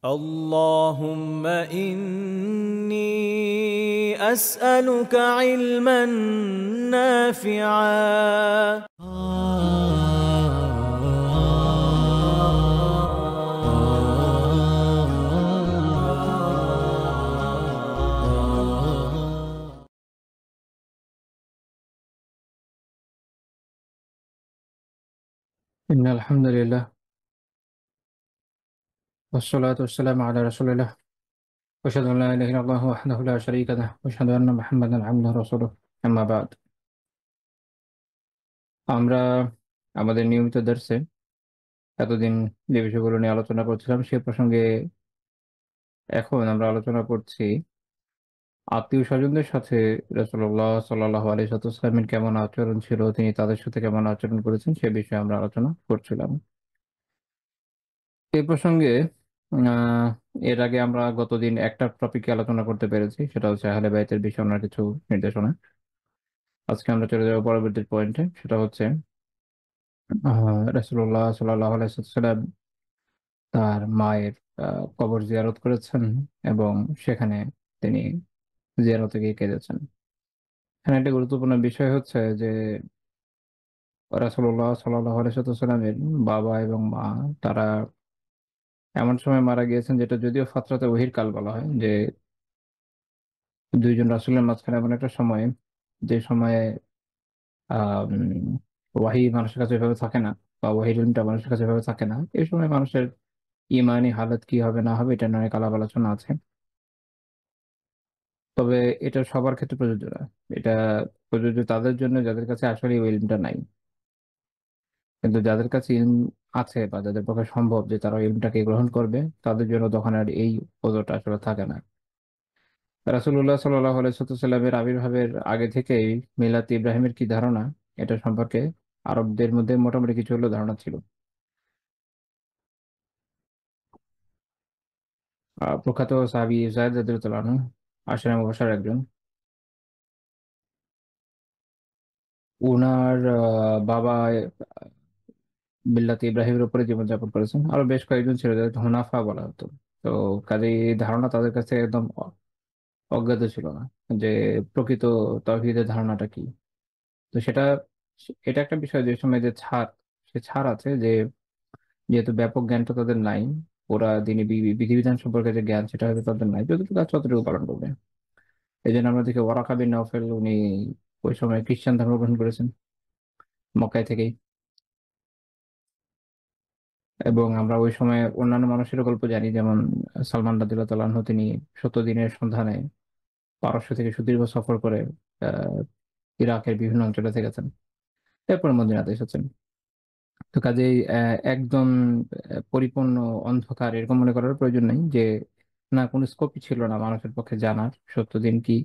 اللهم إني أسألك علما نافعا. إن الحمد لله والصلاة والسلام على رسول الله وأشهد أن لا إله إلا الله وحده لا شريك له وأشهد أن محمدا عبده ورسوله أما بعد আমরা আমাদের নিয়মিত দর্সে এতদিন যে বিষয়গুলো নিয়ে আলোচনা করছিলাম সে প্রসঙ্গে এখন আমরা আলোচনা করছি আত্মীয় স্বজনদের সাথে রাসূলুল্লাহ সাল্লাল্লাহু আলাইহি ওয়াসাল্লামের কেমন আচরণ ছিল, তিনি তাদের সাথে কেমন আচরণ করেছেন সে বিষয়ে আমরা আলোচনা করছিলাম। এই প্রসঙ্গে আহ এর আগে আমরা গতদিন একটা টপিকে আলোচনা করতে পেরেছি, সেটা হচ্ছে আহলে বাইতের বিষয়ে ওনার কিছু নির্দেশনা। আজকে আমরা চলে যাবো পরবর্তী পয়েন্টে, সেটা হচ্ছে রাসূলুল্লাহ সাল্লাল্লাহু আলাইহি ওয়াসাল্লাম তার মায়ের কবর জিয়ারত করেছেন এবং সেখানে তিনি জিয়ারতে গিয়ে কেঁদেছেন। এখানে একটা গুরুত্বপূর্ণ বিষয় হচ্ছে যে রাসূলুল্লাহ সাল্লাল্লাহু আলাইহি ওয়াসাল্লামের বাবা এবং মা তারা এমন সময় মারা গিয়েছেন যেটা যদিও ফাতরাতে ওহির কাল বলা হয়, যে দুইজন রাসূলের মাঝখানে এমন একটা সময় যে সময়ে আহ ওয়াহি মানুষের কাছে এভাবে থাকে না, বা ওয়াহির ইলমটা মানুষের কাছে এভাবে থাকে না। এই সময় মানুষের ইমানি হালত কি হবে না হবে এটা নিয়ে অনেক আলাপ আলোচনা আছে। তবে এটা সবার ক্ষেত্রে প্রযোজ্য না। এটা প্রযোজ্য তাদের জন্য যাদের কাছে আসলে ওই ইলমটা নাই। কিন্তু যাদের কাছে ইলম আছে বা যাদের পক্ষে সম্ভব যে তারা ওই ইলমটাকে গ্রহণ করবে, তাদের জন্য তখন আর এই ওজোরটা আসলে থাকে না। রাসূলুল্লাহ সাল্লাল্লাহু আলাইহি ওয়াসাল্লামের আবির্ভাবের আগে থেকেই মিলাত ইব্রাহিমের কি ধারণা, এটা সম্পর্কে আরবদের মধ্যে মোটামুটি কিছু হলেও ধারণা ছিল। প্রখ্যাত সাহাবী যায়েদ রাদিয়াল্লাহু আনহু আশরায়ে মুবাশশার একজন। উনার বাবা মিল্লাতে ইব্রাহিমের উপরে জীবনযাপন করেছেন। আরো বেশ কয়েকজন ছিল যাদের হুনাফা বলা হতো। তো কাজেই এই ধারণা তাদের কাছে একদম অজ্ঞাত ছিল না যে প্রকৃত তাওহীদের ধারণাটা কি। তো এটা একটা বিষয় যে সময় যে সে ছাড় আছে, যে যেহেতু ব্যাপক জ্ঞানটা তাদের নাই, ওরা দিনে বিধিবিধান সম্পর্কে যে জ্ঞান সেটা হয়তো তাদের নাই, যতটুকু আছে ততটুকু পালন করবে। এই জন্য আমরা দেখি ওরাকা বিন নওফেল, উনি ওই সময় খ্রিস্টান ধর্ম গ্রহণ করেছেন মক্কায় থেকেই। এবং আমরা ওই সময় অন্যান্য মানুষের গল্প জানি, যেমন সালমান রাদিয়াল্লাহু তাআলা আনহু, তিনি 70 দিনের সন্ধানে পারস্য থেকে সুদীর্ঘ সফর করে আহ ইরাকের বিভিন্ন অঞ্চলে থেকেছেন, এরপর মদিনাতে এসেছেন। তো কাজেই একদম পরিপূর্ণ অন্ধকার এরকম মনে করার প্রয়োজন নেই যে না, কোনো স্কোপই ছিল না মানুষের পক্ষে জানার সত্য দিন কি,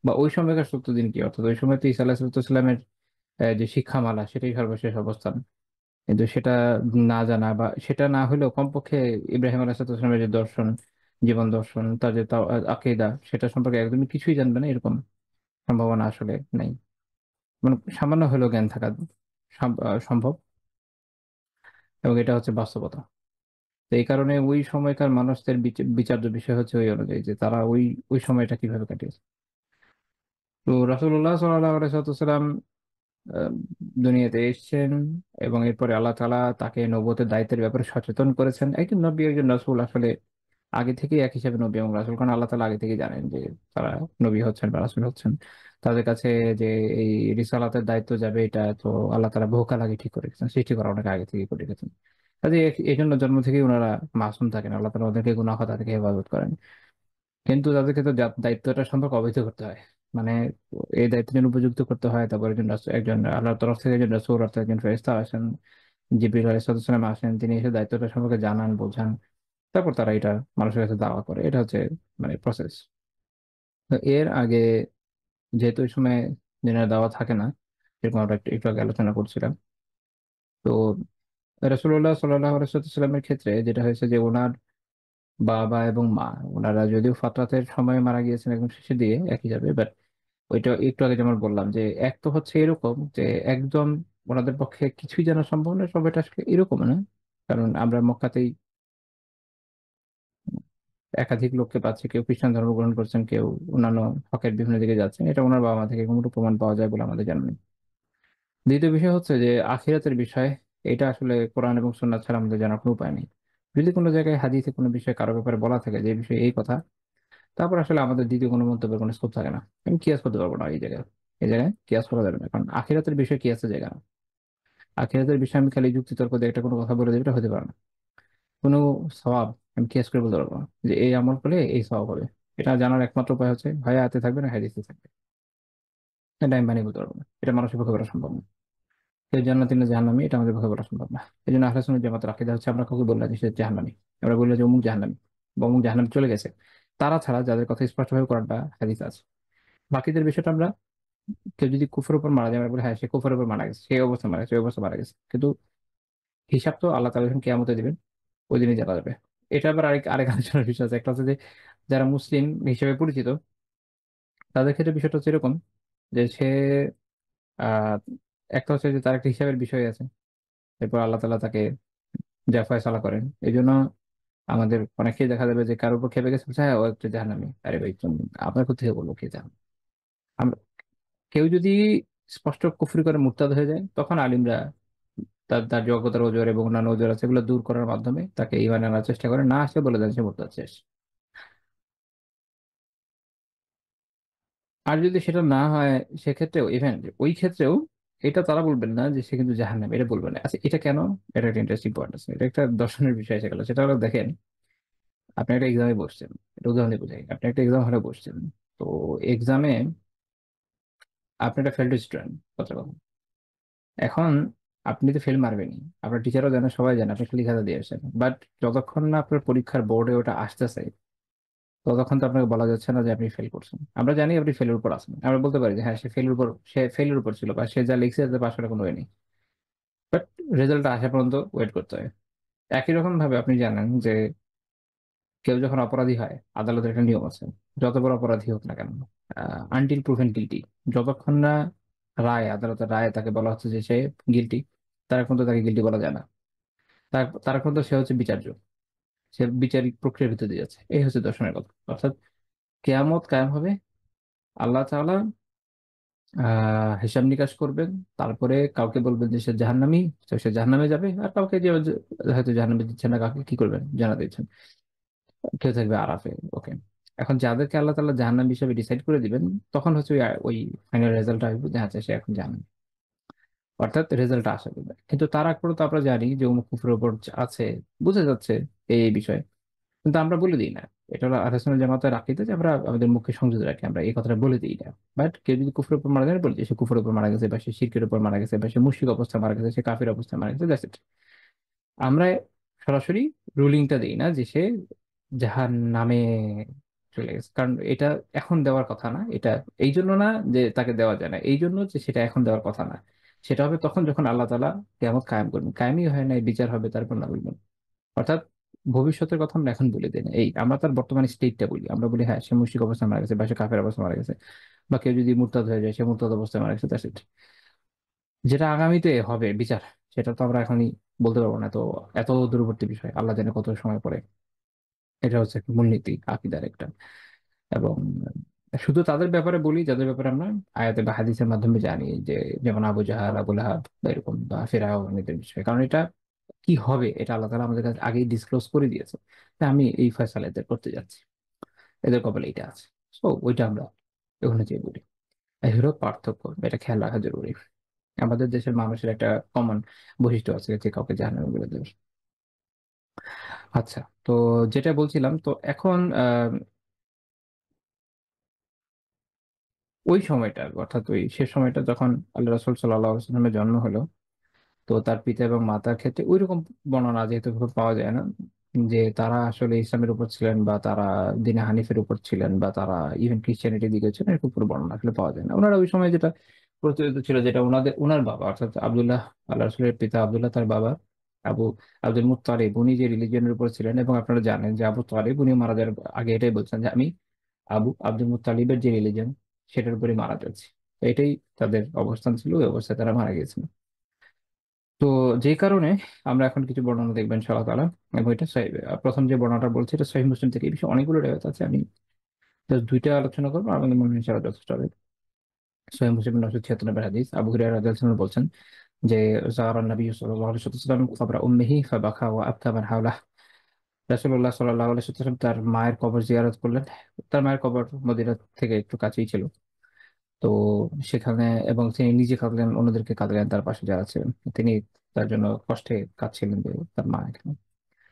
বা ওই সময়কার সত্য দিন কি। অর্থাৎ ওই সময় তো ঈসা আলাইহিসসালামের যে শিক্ষামালা সেটাই সর্বশেষ অবস্থান। কিন্তু সেটা না জানা বা সেটা না হলেও কমপক্ষে ইব্রাহিম আলাইহিসসালামের যে দর্শন, জীবন দর্শন, তার যে আকীদা, সেটা সম্পর্কে একদমই কিছুই জানবে না এরকম সম্ভাবনা আসলে নেই। মানে সামান্য হলেও জ্ঞান থাকা সম্ভব, এবং এটা হচ্ছে বাস্তবতা। তো এই কারণে ওই সময়কার মানুষদের বিচার্য বিষয় হচ্ছে ওই অনুযায়ী যে তারা ওই ওই সময়টা কিভাবে কাটিয়েছে। তো রাসূলুল্লাহ সাল্লাল্লাহু আলাইহি ওয়াসাল্লাম আহ, দুনিয়াতে এসেছেন এবং এরপরে আল্লাহ তাআলা তাকে নবুয়তের দায়িত্বের ব্যাপারে সচেতন করেছেন। একজন নবী একজন রাসূল আসলে আগে থেকেই এক হিসেবে নবী এবং রাসূল, কারণ আল্লাহ তাআলা আগে থেকেই জানেন যে তারা নবী হচ্ছেন বা রাসূল হচ্ছেন। তাদের কাছে যে এই রিসালাতের দায়িত্ব যাবে, এটা তো আল্লাহ তাআলা বহুকাল আগে ঠিক করে রেখেছেন, সৃষ্টি করা অনেক আগে থেকেই করে রেখেছেন। কাজে এই জন্য জন্ম থেকেই ওনারা মাসুম থাকেন, আল্লাহ তাআলা ওদেরকে গুনাহ হওয়া থেকে হেফাজত করেন। কিন্তু তাদেরকে তো দায়িত্বটা সম্পর্কে অবহিত করতে হয়। মানে এই দায়িত্বের জন্য উপযুক্ত করতে হয়। তারপর একজন আল্লাহর তরফ থেকে একজন রাসূল অর্থাৎ একজন ফেরেশতা আসেন, জিবরিল আলাইহিস সালাম আসেন, তিনি এসে দায়িত্বটা সম্পর্কে জানান, বোঝান। তারপর তারা এটা মানুষের কাছে দাওয়া করে। এটা হচ্ছে মানে প্রসেস। তো এর আগে যেহেতু ওই সময় দিনের দাওয়া থাকে না, যেরকম আমরা একটু একটু আগে আলোচনা করছিলাম। তো রাসূলুল্লাহ সাল্লাল্লাহু আলাইহি ওয়াসাল্লামের ক্ষেত্রে যেটা হয়েছে যে ওনার বাবা এবং মা, ওনারা যদিও ফাতরাতের সময় মারা গিয়েছেন একদম শেষের দিকে একই যাবে, বাট ওইটা একটু আগে যেমন বললাম যে এক তো হচ্ছে এরকম যে একদম ওনাদের পক্ষে কিছুই জানা সম্ভব না, সবাইটা আসলে এরকম না। কারণ আমরা মক্কাতেই একাধিক লোককে পাচ্ছে, কেউ খ্রিস্টান ধর্ম গ্রহণ করছেন, কেউ অন্যান্য হকের বিভিন্ন দিকে যাচ্ছেন, এটা ওনার বাবা মা থেকে কোনো প্রমাণ পাওয়া যায় বলে আমাদের জানা নেই। দ্বিতীয় বিষয় হচ্ছে যে আখিরাতের বিষয়, এটা আসলে কোরআন এবং সুন্নাহ ছাড়া আমাদের জানার কোনো উপায় নেই। যদি কোনো জায়গায় হাদিসে কোনো বিষয় কারো ব্যাপারে বলা থাকে যে এই বিষয়ে এই কথা, তারপর আসলে আমাদের দ্বিতীয় কোনো মন্তব্যের কোনো স্কোপ থাকে না। আমি কিয়াস করতে পারবো না এই জায়গায় কিয়াস করা যাবে না, কারণ আখিরাতের বিষয় কিয়াসের জায়গা না। আখিরাতের বিষয়ে আমি খালি যুক্তি তর্ক দিয়ে একটা কোনো কথা বলে দেবে, এটা হতে পারে না। কোনো সওয়াব আমি কিয়াস করে বলতে পারবো না যে এই আমল করলে এই সওয়াব হবে। এটা জানার একমাত্র উপায় হচ্ছে হয় আয়াতে থাকবে না হাদিসে থাকবে। এটা আমি বানিয়ে বলতে পারবো না, এটা মানুষের পক্ষে করা সম্ভব না। কেউ জান্নাতি না জাহান্নামী এটা আমাদের পক্ষে করা সম্ভব না। এই জন্য আহলে সুন্নাত জামাতের আকীদা হচ্ছে আমরা কাউকে বললাম যে সে জাহান্নামী, আমরা বললাম যে অমুক জাহান্নামী বা অমুক জাহান্নামে চলে গেছে, তারা ছাড়া যাদের কথা স্পষ্টভাবে কোরআনটা হাদিস আছে। বাকিদের বিষয়টা আমরা, কেউ যদি কুফরের উপর মারা যায় আমরা বলি হ্যাঁ সে কুফরের উপর মারা গেছে, সেই অবস্থা মারা গেছে, সেই অবস্থা মারা গেছে, কিন্তু হিসাব তো আল্লাহ তাআলা যখন কিয়ামতে দিবেন ওই দিনই জানা যাবে। এটা আবার আরেক আরেক আলোচনার বিষয় আছে। একটা হচ্ছে যে যারা মুসলিম হিসেবে পরিচিত তাদের ক্ষেত্রে বিষয়টা হচ্ছে এরকম যে সে আহ একটা হচ্ছে যে তার একটা হিসাবের বিষয় আছে, এরপর আল্লাহ তাআলা তাকে যা ফয়সালা করেন। এই জন্য আমাদের অনেকেই দেখা যাবে যে কারোর উপর খেপে গেছে বলছে, হ্যাঁ ও একটা জাহান্নামী। আরে ভাই আপনার কোথা থেকে বলবো কে জাহান। আমরা, কেউ যদি স্পষ্ট কুফরি করে মুরতাদ হয়ে যায় তখন আলিমরা তার তার যোগ্যতার ওজোর এবং অন্যান্য ওজোর আছে এগুলো দূর করার মাধ্যমে তাকে ঈমানে আনার চেষ্টা করে, না আসলে বলে দেন সে মুরতাদ শেষ। আর যদি সেটা না হয় সেক্ষেত্রেও ইভেন ওই ক্ষেত্রেও এটা তারা বলবেন না যে সে কিন্তু জাহান্নামী, এটা বলবেন না। আচ্ছা এটা কেন? এটা একটা ইন্টারেস্টিং পয়েন্ট আছে, এটা একটা দর্শনের বিষয় এসে গেল। সেটা হলো দেখেন, আপনি একটা এক্সামে বসছেন, এটা উদাহরণ দিয়ে বোঝাই। আপনি একটা এক্সাম হলে বসছেন, তো এক্সামে আপনি একটা ফেল্ড স্টুডেন্ট কথা কথা। এখন আপনি তো ফেল মারবেনই, আপনার টিচারও জানে, সবাই জানে আপনি খালি খাতা দিয়ে আসছেন, বাট যতক্ষণ না আপনার পরীক্ষার বোর্ডে ওটা আসতেছে ততক্ষণ তো আপনাকে বলা যাচ্ছে না যে আপনি ফেল করছেন। আমরা জানি আপনি ফেলের উপর আছেন, আমরা বলতে পারি যে হ্যাঁ সে ফেলের উপর ছিল বা সে যা লিখছে তাতে পাশ করার কোনো ওয়ে নেই, বাট রেজাল্টটা আসা পর্যন্ত ওয়েট করতে হয়। একই রকম ভাবে আপনি জানেন যে কেউ যখন অপরাধী হয় আদালতের একটা নিয়ম আছে, যত বড় অপরাধী হোক না কেন, আনটিল প্রুভেন গিলটি, যতক্ষণ না আদালতের রায় তাকে বলা হচ্ছে যে সে গিলটি, তার এখন তো তাকে গিলটি বলা যায় না। তার এখন তো সে হচ্ছে বিচার্য, সে বিচারিক প্রক্রিয়ার ভিতরে দিয়ে যাচ্ছে। এই হচ্ছে দর্শনের কথা। অর্থাৎ কেয়ামত কায়েম হবে, আল্লাহ তাআলা হিসাব নিকাশ করবেন, তারপরে কাউকে বলবেন যে সে জাহান্নামী, তো সে জাহান্নামে যাবে। আর কাউকে যে যে হয়তো জাহান্নামে দিচ্ছেন না, কাউকে কি করবেন জানা দিচ্ছেন, কেউ থাকবে আরাফে। ওকে, এখন যাদেরকে আল্লাহ তাআলা জাহান্নাম হিসেবে ডিসাইড করে দিবেন তখন হচ্ছে ওই ফাইনাল রেজাল্ট আসবে যে আচ্ছা সে এখন জাহান্নামী, অর্থাৎ রেজাল্ট আসা যাবে। কিন্তু তার আগ পর্যন্ত আমরা জানি যে অমুক কুফরের উপর আছে, বুঝে যাচ্ছে এই বিষয়ে, কিন্তু আমরা বলে দিই না। এটা হলো আহলে সুন্নাত জামাতের আকীদা যে আমরা আমাদের মুখে সংযত রাখি, আমরা এই কথাটা বলে দিই না। বাট কেউ যদি কুফরের উপর মারা যায় বলে যে সে কুফরের উপর মারা গেছে বা সে শিরকের উপর মারা গেছে বা সে মুশরিক অবস্থায় মারা গেছে, সে কাফির অবস্থায় মারা গেছে, দ্যাটস ইট। আমরা সরাসরি রুলিংটা দিই না যে সে জাহান নামে চলে গেছে, কারণ এটা এখন দেওয়ার কথা না। এটা এই জন্য না যে তাকে দেওয়া যায় না, এই জন্য যে সেটা এখন দেওয়ার কথা না। সেটা হবে তখন যখন আল্লাহ তাআলা কিয়ামত কায়েম করবেন, কায়েমই হয় না, বিচার হবে, তারপর না বলবেন। অর্থাৎ ভবিষ্যতের কথা আমরা এখন বলে দিই না, এই আমরা তার বর্তমান স্টেটটা বলি। আমরা বলি হ্যাঁ সে মুশরিক অবস্থায় মারা গেছে বা সে কাফের অবস্থায় মারা গেছে, বা কেউ যদি মুরতাদ হয়ে যায় সে মুরতাদ অবস্থায় মারা গেছে, দ্যাটস ইট। যেটা আগামীতে হবে বিচার, সেটা তো আমরা এখনই বলতে পারবো না। তো এত দূরবর্তী বিষয়, আল্লাহ জানে কত সময় পরে। এটা হচ্ছে একটা মূলনীতি আকীদার একটা। এবং শুধু তাদের ব্যাপারে বলি যাদের ব্যাপারে আমরা আয়াতে বা হাদিসের মাধ্যমে জানি, যে যেমন আবু জাহাল, আবু লাহাব বা এরকম, বা ফিরআউন, এদের বিষয়ে। কারণ এটা কি হবে এটা আল্লাহ তাআলা আমাদের কাছে আগেই ডিসক্লোজ করে দিয়েছে, যে আমি এই ফয়সালা এদের করতে যাচ্ছি, এদের কপালে এটা আছে। সো ওইটা আমরা ওখানে যে বলি, এই হলো পার্থক্য। এটা খেয়াল রাখা জরুরি। আমাদের দেশের মানুষের একটা কমন বৈশিষ্ট্য আছে যে কাউকে জাহান্নামে বলে দেবে। আচ্ছা, তো যেটা বলছিলাম, তো এখন ওই সময়টা অর্থাৎ ওই শেষ সময়টা যখন আল্লাহ রাসূল সাল্লাল্লাহু আলাইহি ওয়াসাল্লামের জন্ম হলো, তো তার পিতা এবং মাতার ক্ষেত্রে ওইরকম বর্ণনা যেহেতু খুব পাওয়া যায় না যে তারা আসলে ইসলামের উপর ছিলেন বা তারা দিনে হানিফের উপর ছিলেন বা তারা ইভেন ক্রিশ্চিয়ানিটির দিকে ছিলেন, এরকম পুরো বর্ণনা আসলে পাওয়া যায় না। ওনারা ওই সময় যেটা প্রচলিত ছিল, যেটা ওনার বাবা অর্থাৎ আব্দুল্লাহ, আল্লাহ রসুলের পিতা আব্দুল্লাহ, তার বাবা আবু আব্দুল মুত্তালিব, উনি যে রিলিজিয়নের উপর ছিলেন, এবং আপনারা জানেন যে আবু তালিব উনি মারা যাওয়ার আগে এটাই বলছেন যে আমি আব্দুল মুত্তালিবের যে রিলিজন সেটার উপরে মারা যাচ্ছি। তো এটাই তাদের অবস্থান ছিল, ওই অবস্থায় তারা মারা গেছেন। তো যে কারণে আমরা এখন কিছু বর্ণনা দেখবেন ইনশাআল্লাহ তাআলা। এবং এটা প্রথম যে বর্ণনাটা বলছি এটা সহিহ মুসলিম থেকে। এই বিষয়ে অনেকগুলো রেওয়ায়াত আছে, আমি জাস্ট দুইটা আলোচনা করবো, আমাদের মনে হয় ইনশাআল্লাহ যথেষ্ট হবে। সহিহ মুসলিম 976 নম্বর হাদিস, আবু হুরায়রা রাদিয়াল্লাহু আনহু বলছেন যে যারা নবী সাল্লাল্লাহু আলাইহি ওয়াসাল্লাম কবর উম্মিহি ফাবাকা ওয়া আবকা মান হাওলাহ। রাসূলুল্লাহ সাল্লাল্লাহু আলাইহি ওয়াসাল্লাম তার মায়ের কবর জিয়ারত করলেন। তার মায়ের কবর মদিনা থেকে একটু কাছেই ছিল। তো সেখানে, এবং তিনি নিজে কাঁদলেন, অন্যদেরকে কাঁদলেন তার পাশে যারা ছিলেন। তিনি তার জন্য কষ্টে কাঁদছিলেন যে তার মা এখানে।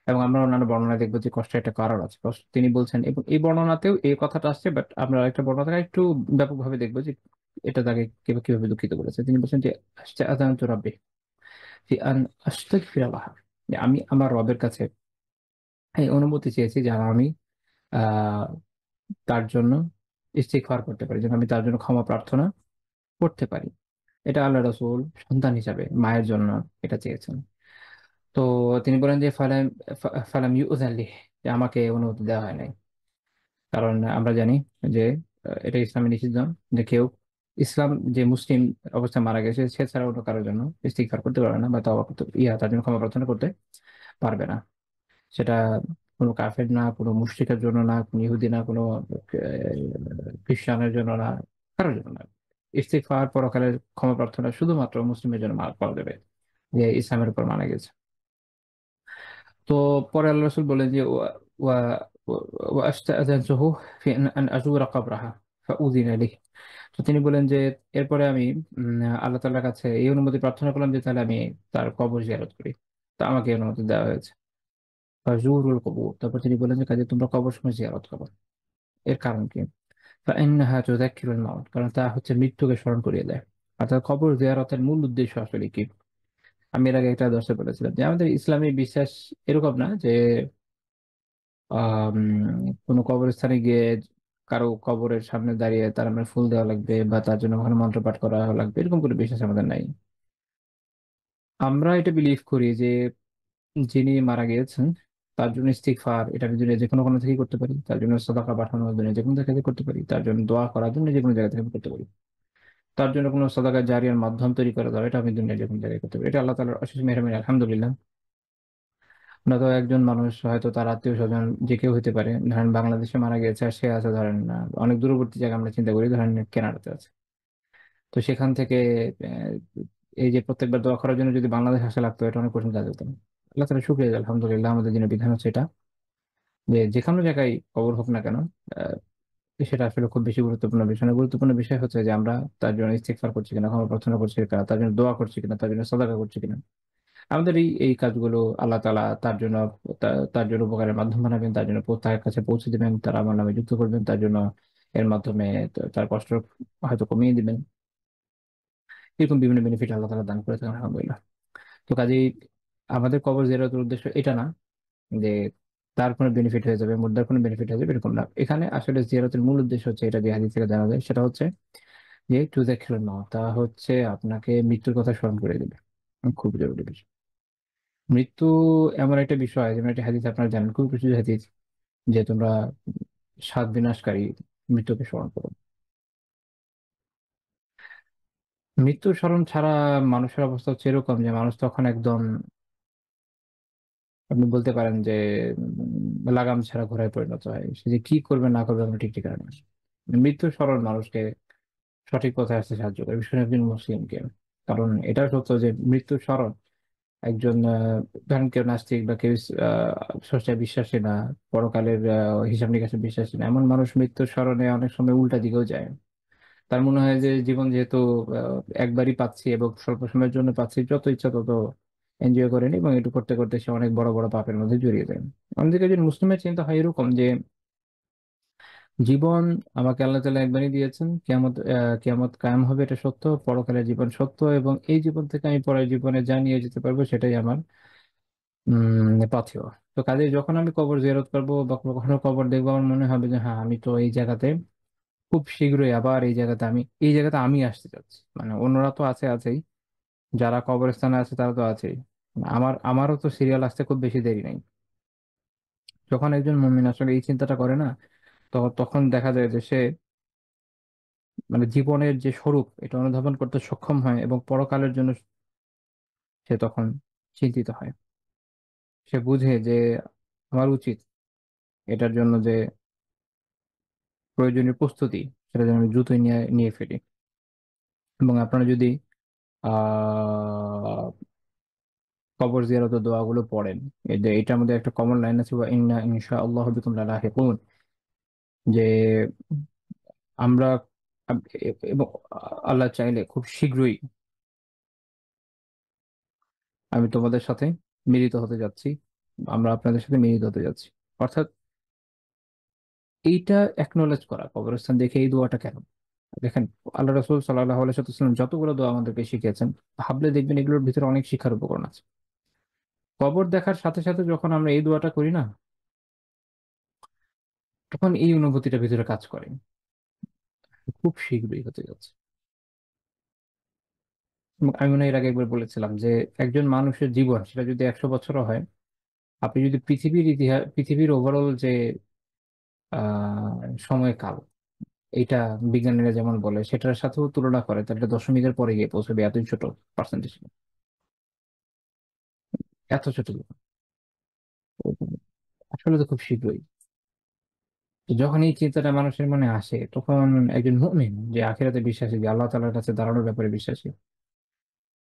এবং আমরা অন্যান্য বর্ণনায় দেখবো যে কষ্টের একটা কারণ আছে, তিনি বলছেন, এবং এই বর্ণনাতেও এই কথাটা আসছে, বাট আমরা একটা বর্ণনা একটু ব্যাপকভাবে দেখবো যে এটা তাকে কিভাবে কিভাবে দুঃখিত করেছে। তিনি বলছেন যে আস্তাআযানতু রাব্বি ফি আন আস্তাগফিরা লাহা, যে আমি আমার রবের কাছে এই অনুমতি চেয়েছি যেন আমি আহ তার জন্য ইস্তিগফার করতে পারি, যেন আমি তার জন্য ক্ষমা প্রার্থনা করতে পারি। এটা আল্লাহ রাসূল সন্তান হিসাবে মায়ের জন্য এটা চেয়েছেন। তো তিনি বলেন যে ফালাম ফালাম ইউযান লিহ, যে আমাকে অনুমতি দেওয়া হয় নাই। কারণ আমরা জানি যে এটা ইসলামে নিষিদ্ধ যে কেউ ইসলাম যে মুসলিম অবস্থায় মারা গেছে সে ছাড়া অন্য কারোর জন্য ইস্তিগফার করতে পারবে না, বা তাওবা করতে, তার জন্য ক্ষমা প্রার্থনা করতে পারবে না। সেটা কোনো কাফের না, কোনো মুশরিকের জন্য না, কোনো ইহুদি না, কোনো খ্রিস্টানের জন্য না, কারোর জন্য না। ইস্তিগফার, পরকালের ক্ষমা প্রার্থনা শুধুমাত্র মুসলিমের জন্য করা যাবে, যে ইসলামের উপর মারা গেছে। তো পরে আল্লাহ রসুল বলেন যে ওয়া ওয়া আস্তাআযানতুহু ফি আন আযুরা কবরাহা ফাউযিনা লিহি। তো তিনি বলেন যে এরপরে আমি আল্লাহ তাআলার কাছে এই অনুমতি প্রার্থনা করলাম যে তাহলে আমি তার কবর জিয়ারত করি। তা আমাকে এই অনুমতি দেওয়া হয়েছে। ফাজুরুল কবুর, তারপর তিনি বলেন যে কাজে তোমরা কবর সময় জিয়ারত করো। এর কারণ কি? ফাইন্নাহা তুযাক্কিরুল মাউত, কারণ তা হচ্ছে মৃত্যুকে স্মরণ করিয়ে দেয়। অর্থাৎ কবর জিয়ারতের মূল উদ্দেশ্য আসলে কি? আমি এর আগে একটা দর্শে বলেছিলাম যে আমাদের ইসলামী বিশ্বাস এরকম না যে আম, কোনো কবরস্থানে গিয়ে কারো কবরের সামনে দাঁড়িয়ে তার আমরা ফুল দেওয়া লাগবে বা তার জন্য ওখানে মন্ত্র পাঠ করা লাগবে, এরকম কোনো বিশ্বাস আমাদের নাই। আমরা এটা বিলিভ করি যে যিনি মারা গিয়েছেন তার জন্য ইস্তিগফার এটা আমি দুনিয়া যে কোনো কোনো থেকে করতে পারি, তার জন্য সাদাকা পাঠানো দুনিয়া যে কোনো জায়গা থেকে করতে পারি, তার জন্য দোয়া করার জন্য যে কোনো জায়গা থেকে আমি করতে পারি, তার জন্য কোনো সাদাকা জারিয়ার মাধ্যম তৈরি করে দেওয়া, এটা আমি দুনিয়া যে কোনো জায়গায় করতে পারি। এটা আল্লাহ তাআলার অশেষ মেহরবানি, আলহামদুলিল্লাহ। না তো একজন মানুষ হয়তো তার আত্মীয় স্বজন যে কেউ হতে পারে, ধরেন বাংলাদেশে মারা গেছে আর সে আছে ধরেন অনেক দূরবর্তী জায়গা, আমরা চিন্তা করি ধরেন কেনাডাতে আছে। তো সেখান থেকে আহ, এই যে প্রত্যেকবার দোয়া করার জন্য যদি বাংলাদেশ আসা লাগতো, এটা অনেক কঠিন কাজ হতো। আল্লাহ তাআলা শুকরিয়া, আলহামদুলিল্লাহ আমাদের দিনের বিধান হচ্ছে এটা, যে যে কোনো জায়গায় কবর হোক না কেন, আহ, সেটা আসলে খুব বেশি গুরুত্বপূর্ণ বিষয় না। গুরুত্বপূর্ণ বিষয় হচ্ছে যে আমরা তার জন্য ইস্তিগফার করছি কিনা, ক্ষমা প্রার্থনা করছি কিনা, তার জন্য দোয়া করছি কিনা, তার জন্য সাদাকা করছি কিনা। আমাদের এই এই কাজগুলো আল্লাহ তাআলা তার জন্য তার জন্য উপকারের মাধ্যম বানাবেন, তার জন্য তার কাছে পৌঁছে দিবেন, তার আমার নামে যুক্ত করবেন, তার জন্য এর মাধ্যমে তার কষ্ট হয়তো কমিয়ে দিবেন। এরকম বিভিন্ন বেনিফিট আল্লাহ তাআলা দান করে থাকেন, আলহামদুলিল্লাহ। তো কাজেই আমাদের কবর জিয়ারতের উদ্দেশ্য এটা না যে তার কোনো বেনিফিট হয়ে যাবে, মুর্দার কোনো বেনিফিট হয়ে যাবে, এরকম না। এখানে আসলে জিয়ারতের মূল উদ্দেশ্য হচ্ছে, এটা যে হাদিস থেকে জানা যায়, সেটা হচ্ছে যে টুজাকিরুল মাউত, তা হচ্ছে আপনাকে মৃত্যুর কথা স্মরণ করে দেবে। খুব জরুরি বিষয় মৃত্যু। এমন একটা বিষয়, যেমন একটা হাদিস আপনারা জানেন, খুব কিছু হাদিস, যে তোমরা 7 বিনাশকারী মৃত্যুকে স্মরণ করো। মৃত্যু স্মরণ ছাড়া মানুষের অবস্থা হচ্ছে এরকম যে মানুষ তখন একদম, আপনি বলতে পারেন যে লাগাম ছাড়া ঘোড়ায় পরিণত হয়। সে যে কি করবে না করবে আমরা ঠিক ঠিকানা নেই। মৃত্যু স্মরণ মানুষকে সঠিক পথে আসতে সাহায্য করে, বিশেষ করে একজন মুসলিমকে। কারণ এটা সত্য যে মৃত্যুর স্মরণ একজন ধরেন কেউ নাস্তিক বা কেউ স্রষ্টায় বিশ্বাসী না, পরকালের হিসাব নিকাশে বিশ্বাসী না, এমন মানুষ মৃত্যুর স্মরণে অনেক সময় উল্টা দিকেও যায়। তার মনে হয় যে জীবন যেহেতু একবারই পাচ্ছি এবং স্বল্প সময়ের জন্য পাচ্ছি, যত ইচ্ছা তত এনজয় করে নি, এবং এটু করতে করতে সে অনেক বড় বড় পাপের মধ্যে জড়িয়ে যায়। অন্যদিকে একজন মুসলিমের চিন্তা হয় এরকম যে জীবন আমাকে আল্লাহ তাআলা একবারই দিয়েছেন, কিয়ামত কিয়ামত কায়েম হবে এটা সত্য, পরকালের জীবন সত্য, এবং এই জীবন থেকে আমি পরের জীবনে যা নিয়ে যেতে পারবো সেটাই আমার পাথেয়। তো কাজে যখন আমি কবর জিয়ারত করবো বা কখনো কবর দেখবো, আমার মনে হবে যে হ্যাঁ আমি তো এই জায়গাতে খুব শীঘ্রই আবার এই জায়গাতে আমি আসতে চাচ্ছি। মানে অন্যরা তো আছেই, যারা কবরস্থানে আছে তারা তো আছেই, আমারও তো সিরিয়াল আসতে খুব বেশি দেরি নাই। যখন একজন মুমিন আসলে এই চিন্তাটা করে না, তো তখন দেখা যায় যে সে মানে জীবনের যে স্বরূপ এটা অনুধাবন করতে সক্ষম হয়, এবং পরকালের জন্য সে তখন চিন্তিত হয়। সে বুঝে যে আমার উচিত এটার জন্য যে প্রয়োজনীয় প্রস্তুতি, সেটা যেন আমি দ্রুতই নিয়ে নিয়ে ফেলি। এবং আপনারা যদি আহ কবর জিয়ারত দোয়াগুলো পড়েন, এটার মধ্যে একটা কমন লাইন আছে, ওয়া ইন্না ইনশাআল্লাহু বিকুম লালাহিকুন, যে আমরা এবং আল্লাহ চাইলে খুব শীঘ্রই আমি তোমাদের সাথে মিলিত হতে যাচ্ছি, আমরা আপনাদের সাথে মিলিত হতে যাচ্ছি। অর্থাৎ এইটা একনলেজ করা, কবরস্থান দেখে এই দোয়াটা কেন। দেখেন, আল্লাহ রসুল সাল্লাহ আলাইসাল্লাম যতগুলো দোয়া আমাদেরকে শিখিয়েছেন, ভাবলে দেখবেন এগুলোর ভিতরে অনেক শিক্ষার উপকরণ আছে। কবর দেখার সাথে সাথে যখন আমরা এই দোয়াটা করি না, তখন এই অনুভূতিটা ভিতরে কাজ করে, খুব শীঘ্রই হতে যাচ্ছে। এবং আমি মনে হয় এর আগে একবার বলেছিলাম যে একজন মানুষের জীবন সেটা যদি 100 বছরও হয়, আপনি যদি পৃথিবীর ইতিহাস, পৃথিবীর ওভারঅল যে সময়কাল, এইটা বিজ্ঞানীরা যেমন বলে সেটার সাথেও তুলনা করে, তাহলে এটা দশমিকের পরে গিয়ে পৌঁছবে, এতই ছোট পার্সেন্টেজ, এত ছোট জীবন। আসলে তো খুব শীঘ্রই। তো যখন এই চিন্তাটা মানুষের মনে আসে, তখন একজন মুমিন যে আখিরাতে বিশ্বাসী, যে আল্লাহ তাআলার কাছে দাঁড়ানোর ব্যাপারে বিশ্বাসী,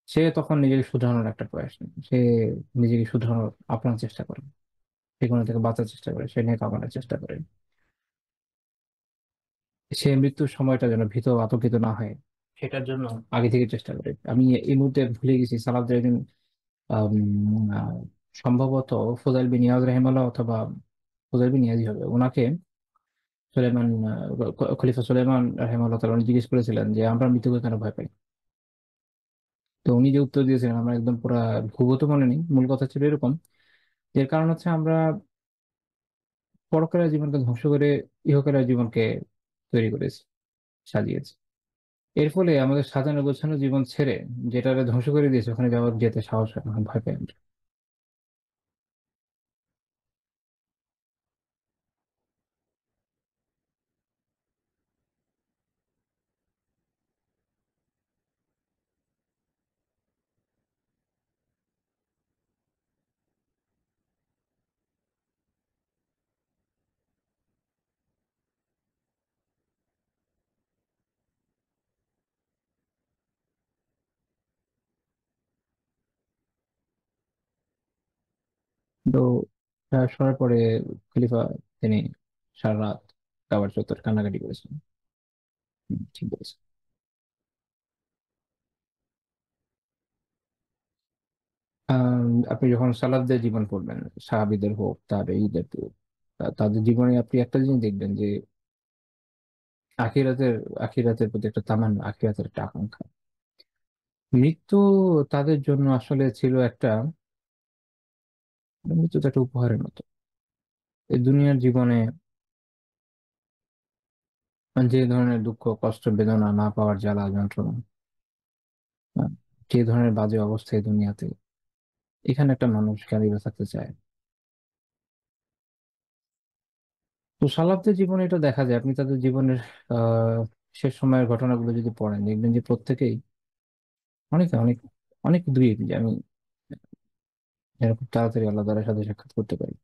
সে তখন নিজেকে শুধরানোর একটা প্রয়াস নেয়। সে নিজেকে শুধরানোর আপ্রাণ চেষ্টা করে, সেগুলো থেকে বাঁচার চেষ্টা করে, সে নেক আমলের চেষ্টা করে। সে মৃত্যুর সময়টা যেন ভীত আতঙ্কিত না হয়, সেটার জন্য আগে থেকে চেষ্টা করে। আমি এই মুহূর্তে ভুলে গেছি সালাফদের একজন আম, আহ, সম্ভবত ফুদাইল বিন ইয়াদ রাহিমাহুল্লাহ, অথবা ফুদাইল বিন ইয়াদি হবে, ওনাকে সুলেমান, খলিফা সুলেমান রাহিমাহুল্লাহ তাআলা উনি জিজ্ঞেস করেছিলেন যে আমরা মৃত্যুকে কেন ভয় পাই। তো উনি যে উত্তর দিয়েছিলেন আমার একদম পুরা ভূগত মনে নেই, মূল কথা ছিল এরকম, এর কারণ হচ্ছে আমরা পরকালের জীবনকে ধ্বংস করে ইহকালের জীবনকে তৈরি করেছি, সাজিয়েছি। এর ফলে আমাদের সাজানো গোছানো জীবন ছেড়ে যেটা ধ্বংস করে দিয়েছে ওখানে যাওয়ার যেতে সাহস হয় না, ভয় পাই আমরা। তো শোনার পরে খলিফা, তিনি সারা রাত কাবার চত্বরে কান্নাকাটি করেছেন। ঠিক বলেছেন। আপনি যখন সালাফদের জীবন পড়বেন, সাহাবীদের হোক তাবেঈদের হোক, তাদের জীবনে আপনি একটা জিনিস দেখবেন যে আখিরাতের আখিরাতের প্রতি একটা তামান্না, আখিরাতের একটা আকাঙ্ক্ষা। মৃত্যু তাদের জন্য আসলে ছিল একটা, মৃত্যু তো একটা উপহারের মতো। এই দুনিয়ার জীবনে যে ধরনের দুঃখ কষ্ট বেদনা, না পাওয়ার জ্বালা যন্ত্রণা, আহ, যে ধরনের বাজে অবস্থা এই দুনিয়াতে, এখানে একটা মানুষ কেন থাকতে চায়। তো সালাফদের জীবনে এটা দেখা যায়, আপনি তাদের জীবনের আহ শেষ সময়ের ঘটনাগুলো যদি পড়েন, দেখবেন যে প্রত্যেকেই অনেক অনেক অনেক দূরে, যে আমি যেন খুব তাড়াতাড়ি আল্লাহ তাআলার সাথে সাক্ষাৎ করতে পারি।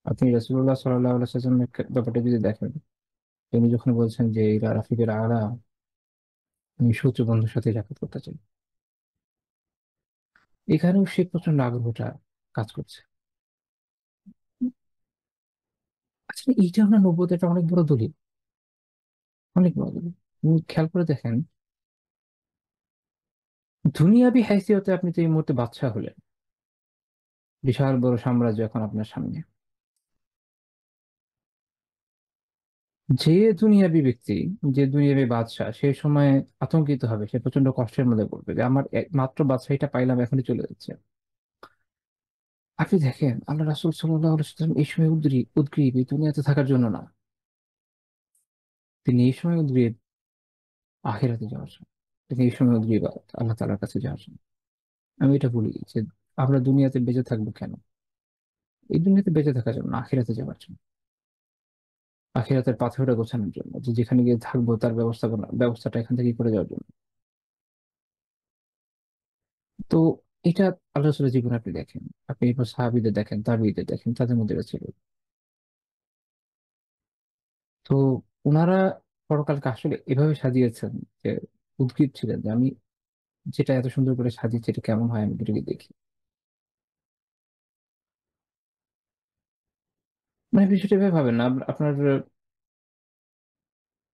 আপনি রাসূলুল্লাহ সাল্লাল্লাহু আলাইহি ওয়াসাল্লামের ব্যাপারটা যদি দেখেন, তিনি যখন বলছেন যে ইলা রাফিকের আলা, আমি সূর্য বন্ধুর সাথে সাক্ষাৎ করতে চাই, এখানেও সে প্রচন্ড আগ্রহটা কাজ করছে। আসলে এইটা আমরা নব্বইটা অনেক বড় দলিল, অনেক বড় দলিল। আপনি খেয়াল করে দেখেন, দুনিয়াবি হাইসিয়তে আপনি তো এই মুহূর্তে বাদশা হলেন, বিশাল বড় সাম্রাজ্য এখন আপনার সামনে। যে দুনিয়াবি ব্যক্তি, যে দুনিয়াবি বাদশা, সেই সময় আতঙ্কিত হবে, সে প্রচন্ড কষ্টের মধ্যে পড়বে যে আমার মাত্র বাদশাহিটা পাইলাম, এখনই চলে যাচ্ছে। আপনি দেখেন আল্লাহ রাসূল সাল্লাল্লাহু আলাইহি ওয়াসাল্লাম এই সময় উদ্গ্রীব এই দুনিয়াতে থাকার জন্য না, তিনি এই সময় উদ্গ্রীব আখিরাতে যাওয়ার জন্য। তিনি এই সময় উদ্গ্রীব আল্লাহ তাআলার কাছে যাওয়ার জন্য। আমি এটা বলি যে আমরা দুনিয়াতে বেঁচে থাকবো কেন? এই দুনিয়াতে বেঁচে থাকার জন্য না, আখিরাতে যাওয়ার জন্য। আখিরাতের পাথেয়টা গোছানোর জন্য, যে যেখানে গিয়ে থাকবো তার ব্যবস্থাটা এখান থেকে করে যাওয়ার জন্য। তো এটা আল্লাহ রাসূলের জীবনে আপনি দেখেন, আপনি এরপর সাহাবীদের দেখেন, তাবিঈদের দেখেন, তাদের মধ্যে এটা ছিল। তো ওনারা পরকালকে আসলে এভাবে সাজিয়েছেন যে উদ্গ্রীব ছিলেন যে আমি যেটা এত সুন্দর করে সাজিয়েছি এটা কেমন হয় আমি এটাকে দেখি। মানে বিষয়টা এভাবে ভাবেন না, আপনার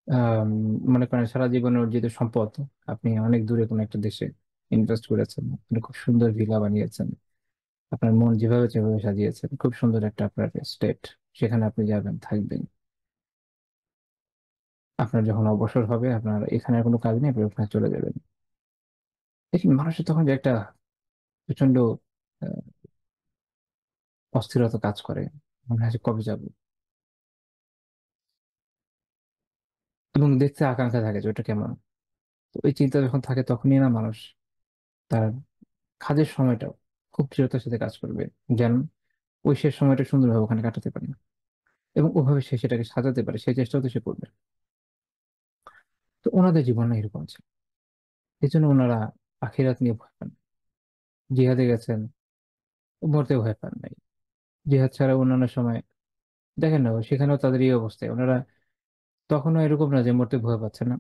আম, মনে করেন সারা জীবনে অর্জিত সম্পদ আপনি অনেক দূরে কোনো একটা দেশে ইনভেস্ট করেছেন, আপনি খুব সুন্দর ভিলা বানিয়েছেন, আপনার মন যেভাবে যেভাবে সাজিয়েছেন, খুব সুন্দর একটা আপনার স্টেট, সেখানে আপনি যাবেন থাকবেন। আপনার যখন অবসর হবে আপনার এখানে আর কোনো কাজ নেই, আপনি ওখানে চলে যাবেন। দেখি মানুষের তখন যে একটা প্রচন্ড আহ, অস্থিরতা কাজ করে, মনে হয় যে কবে যাবো, এবং দেখতে আকাঙ্ক্ষা থাকে যে ওটা কেমন। তো ওই চিন্তা যখন থাকে তখনই না মানুষ তার কাজের সময়টাও খুব দৃঢ়তার সাথে কাজ করবে, যেন ওই শেষ সময়টা সুন্দরভাবে ওখানে কাটাতে পারে এবং ওভাবে সে সেটাকে সাজাতে পারে, সেই চেষ্টাও তো সে করবে। তো ওনাদের জীবন এরকম ছিল, এই জন্য ওনারা আখিরাত নিয়ে ভয় পান, জিহাদে গেছেন, মরতে ভয় পান নাই। জিহাদ ছাড়া অন্যান্য সময় দেখেন না সেখানেও তাদের এই অবস্থায়, ওনারা তখনও এরকম না যে মরতে ভয় পাচ্ছে না।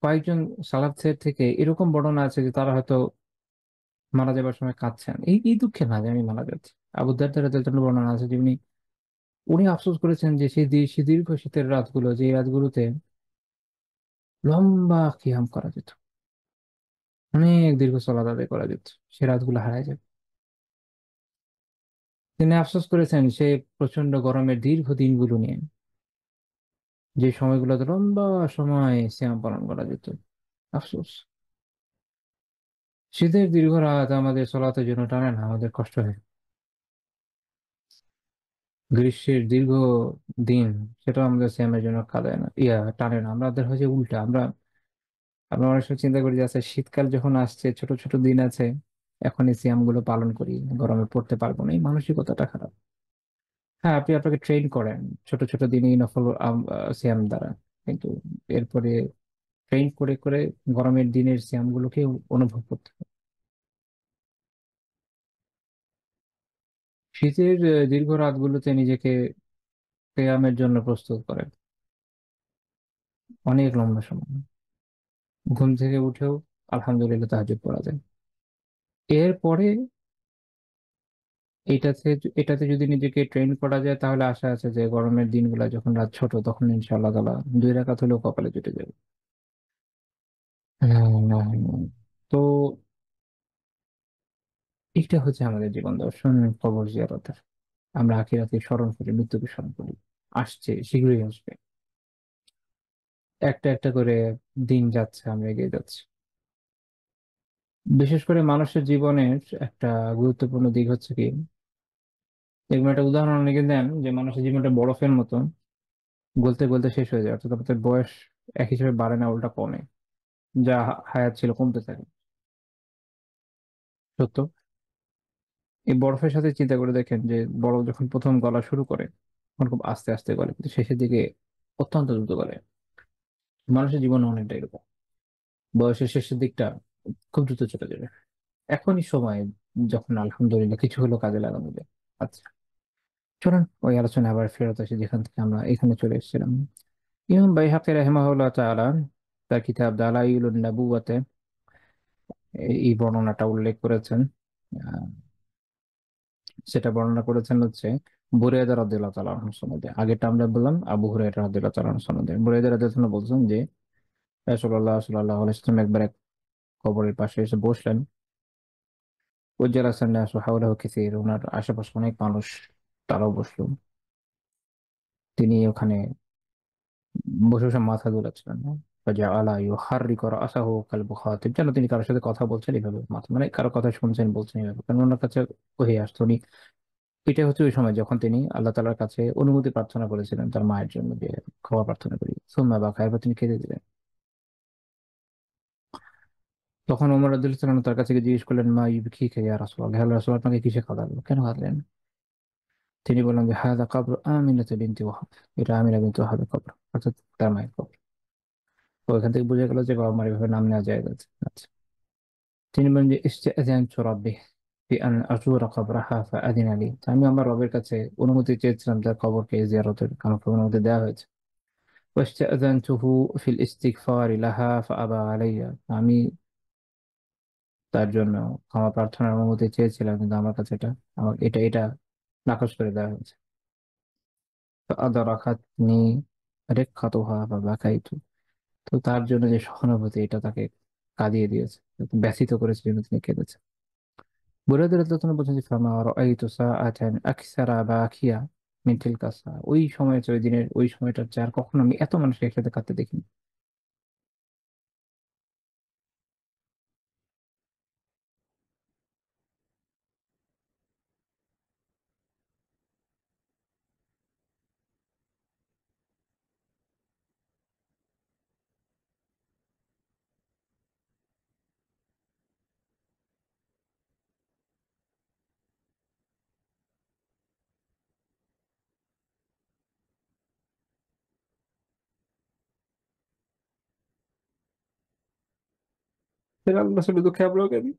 কয়েকজন সালাফদের থেকে এরকম বর্ণনা আছে যে তারা হয়তো মারা যাবার সময় কাঁদছেন, এই এই দুঃখে না যে আমি মারা যাচ্ছি। আবু দারদার রাদিয়াল্লাহু জন্য বর্ণনা আছে যে উনি উনি আফসোস করেছেন যে সেই দীর্ঘ শীতের রাতগুলো, যে রাতগুলোতে লম্বা কিয়াম করা যেত, অনেক দীর্ঘ সালাত আদায় করা যেত, সে রাতগুলো হারায় যায়। তিনি আফসোস করেছেন সেই প্রচন্ড গরমের দীর্ঘ দিনগুলো নিয়ে, যে সময়গুলোতে লম্বা সময় সিয়াম পালন করা যেত। আফসোস, শীতের দীর্ঘ রাত আমাদের সলাতের জন্য টানে না, আমাদের কষ্ট হয়। গ্রীষ্মের দীর্ঘ দিন, সেটা আমাদের সিয়ামের জন্য কাঁদায় না, টানে না, আমাদের হচ্ছে উল্টা। আমরা অনেক সময় চিন্তা করি যে আচ্ছা শীতকাল যখন আসছে, ছোট ছোট দিন আছে, এখন এই সিয়াম গুলো পালন করি, গরমে পড়তে পারবো না, এই মানসিকতাটা খারাপ। হ্যাঁ, আপনি আপনাকে ট্রেন করেন ছোট ছোট দিনই নফল সিয়াম দ্বারা, কিন্তু এরপরে ট্রেন করে করে গরমের দিনের সিয়াম গুলোকে অনুভব করতে হবে। শীতের দীর্ঘ রাতগুলোতে নিজেকে ব্যায়ামের জন্য প্রস্তুত করেন, অনেক লম্বা সময়, ঘুম থেকে উঠেও আলহামদুলিল্লাহ তাহাজ্জুদ পড়া যায়। এরপরে এটাতে এটাতে যদি নিজেকে ট্রেন করা যায় তাহলে আশা আছে যে গরমের দিনগুলো যখন রাত ছোট তখন ইনশাআল্লাহ তাআলা 2 রাকাত হলেও কপালে জুটে যাবে। তো এটা হচ্ছে আমাদের জীবন দর্শন, কবর জিয়ারতের। আমরা আখিরাতে স্মরণ করি, মৃত্যুকে স্মরণ করি, আসছে, শীঘ্রই আসবে। একটা একটা করে দিন যাচ্ছে, আমরা এগিয়ে যাচ্ছি। বিশেষ করে মানুষের জীবনের একটা গুরুত্বপূর্ণ দিক হচ্ছে কি, এরকম একটা উদাহরণ অনেকে দেন যে মানুষের জীবনটা বরফের মতো, গলতে গলতে শেষ হয়ে যায়, অর্থাৎ আমাদের বয়স এক হিসেবে বাড়ে না, উল্টা কমে, যা হায়াত ছিল কমতে থাকে। সত্য। এই বরফের সাথে চিন্তা করে দেখেন যে বরফ যখন প্রথম গলা শুরু করে তখন খুব আস্তে আস্তে গলে, কিন্তু শেষের দিকে অত্যন্ত দ্রুত গলে। মানুষের জীবন অনেকটা এরকম, বয়সের শেষের দিকটা খুব দ্রুত চলে যাবে। এখনই সময় যখন আলহামদুলিল্লাহ কিছু হলো কাজে লাগানো যায়। আচ্ছা, চলুন ওই আলোচনা আবার ফেরত আসি যেখান থেকে আমরা এখানে চলে এসেছিলাম। ইমাম বাইহাকী রাহিমাহুল্লাহ তাআলা তার কিতাব দালাইলুন নবুওয়াতে এই বর্ণনাটা উল্লেখ করেছেন। আহ, সেটা বর্ণনা করেছেন হচ্ছে বুরায়দা রাদিয়াল্লাহু তাআলা আনহু সনদে। আগেরটা আমরা বললাম আবু হুরায়রা রাদিয়াল্লাহু তাআলা আনহু সনদে। বুরায়দা রাদিয়াল্লাহু তাআলা বলছেন যে রাসূলুল্লাহ সাল্লাল্লাহু আলাইহি ওয়াসাল্লাম একবার এক কবরের পাশে এসে বসলেন। ওয়াজালাসান নাসু হাওলাহু কাসীর, ওনার আশেপাশে অনেক মানুষ, তারাও বসলো। তিনি ওখানে বসে বসে মাথা দুলাচ্ছিলেন। ফাজাআলা ইউহাররিকু রাসাহু কাল মুখাতিব, যেন তিনি কারোর সাথে কথা বলছেন এইভাবে, মাথা মানে কারো কথা শুনছেন বলছেন এইভাবে, কারণ ওনার কাছে ওহী আসতো। উনি, এটা হচ্ছে ওই সময় যখন তিনি আল্লাহ তাআলার কাছে অনুমতি প্রার্থনা করেছিলেন তার মায়ের জন্য, যে ক্ষমা প্রার্থনা করি, সুম্মা বাকা, এরপর তিনি কেঁদে দিলেন। তখন ওমর রাদিয়াল্লাহু তাআলা তার কাছে গিয়ে জিজ্ঞেস করলেন, মা ইউবকিকা ইয়া রাসূলুল্লাহ, হে আল্লাহর রাসূল আপনাকে কিসে কাঁদালো, কেন কাঁদলেন? তিনি বললেন যে হাযা কবর আমিনা বিনতি ওয়াহাব, এটা আমিনা বিনতি ওয়াহাবের কবর, অর্থাৎ তার মায়ের কবর। তো এখান থেকে বোঝা গেল যে বাবা মার এভাবে নাম নেওয়া যায়। আচ্ছা, তিনি বলেন যে ইস্তাযানতু রাব্বি ফি আন আযুরা কবরাহা ফাআযিনা লি। তো আমি আমার রবের কাছে অনুমতি চেয়েছিলাম তার কবরকে জিয়ারতের, আমাকে অনুমতি দেওয়া হয়েছে। ওয়াস্তাযানতুহু ফিল ইস্তিগফারি লাহা ফাআবা আলাইয়া। আমি তার জন্য ক্ষমা প্রার্থনার অনুমতি চেয়েছিলাম, কিন্তু আমার কাছে এটা নাকচ করে দেওয়া হয়েছে। ফাআদারাকাতনি রিক্কাতুহা ফাবাকাইতু। তো তার জন্য যে সহানুভূতি, এটা তাকে কাঁদিয়ে দিয়েছে, ব্যথিত করেছে, জন্য তিনি কেঁদেছে। বুরায়দা রাদিয়াল্লাহু তাআলা বলছেন যে ফামা রাআইতু সাআতান আকসারা বাকিয়া মিন তিলকা সাআ। ওই সময়, ওই দিনের ওই সময়টার চেয়ে আর কখনো আমি এত মানুষকে একসাথে কাঁদতে দেখিনি। फिर আল্লাহ শুধু দুঃখে আমরাও কাঁদি।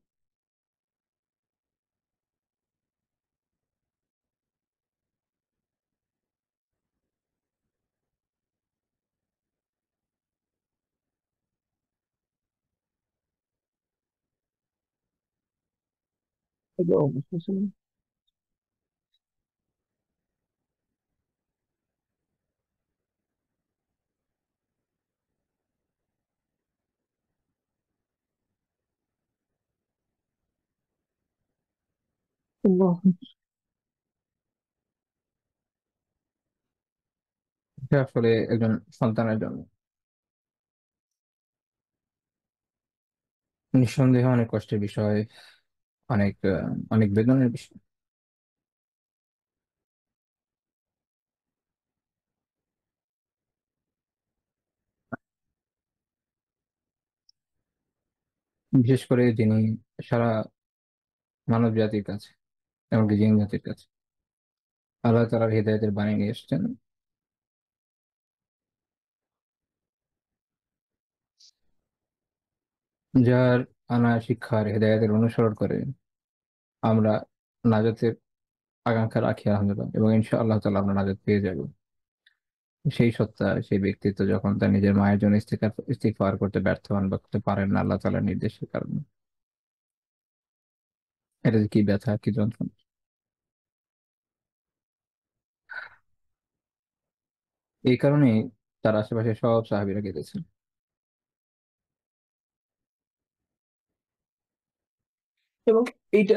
আল্লাহ। এটা আসলে একজন সন্তানের জন্য নিঃসন্দেহে অনেক কষ্টের বিষয়, অনেক বেদনার বিষয়। বিশেষ করে যিনি সারা মানব জাতির কাছে, এমনকি জিন জাতির কাছে আল্লাহ তাআলার হিদায়াতের বাণী নিয়ে এসেছেন, যার আনা শিক্ষার হিদায়াতের অনুসরণ করে আমরা নাজাতের আকাঙ্ক্ষা রাখি আলহামদুলিল্লাহ, এবং ইনশাআল্লাহ তাআলা আমরা নাজাত পেয়ে যাব। সেই সত্তা, সেই ব্যক্তিত্ব যখন তার নিজের মায়ের জন্য ইস্তিগফার করতে ব্যর্থ হন বা করতে পারেন না আল্লাহ তাআলার নির্দেশের কারণে, এটা যে কি ব্যথা, কি যন্ত্রণা। এই কারণে তার আশেপাশে সব সাহাবীরা কেঁদেছেন। এবং এইটা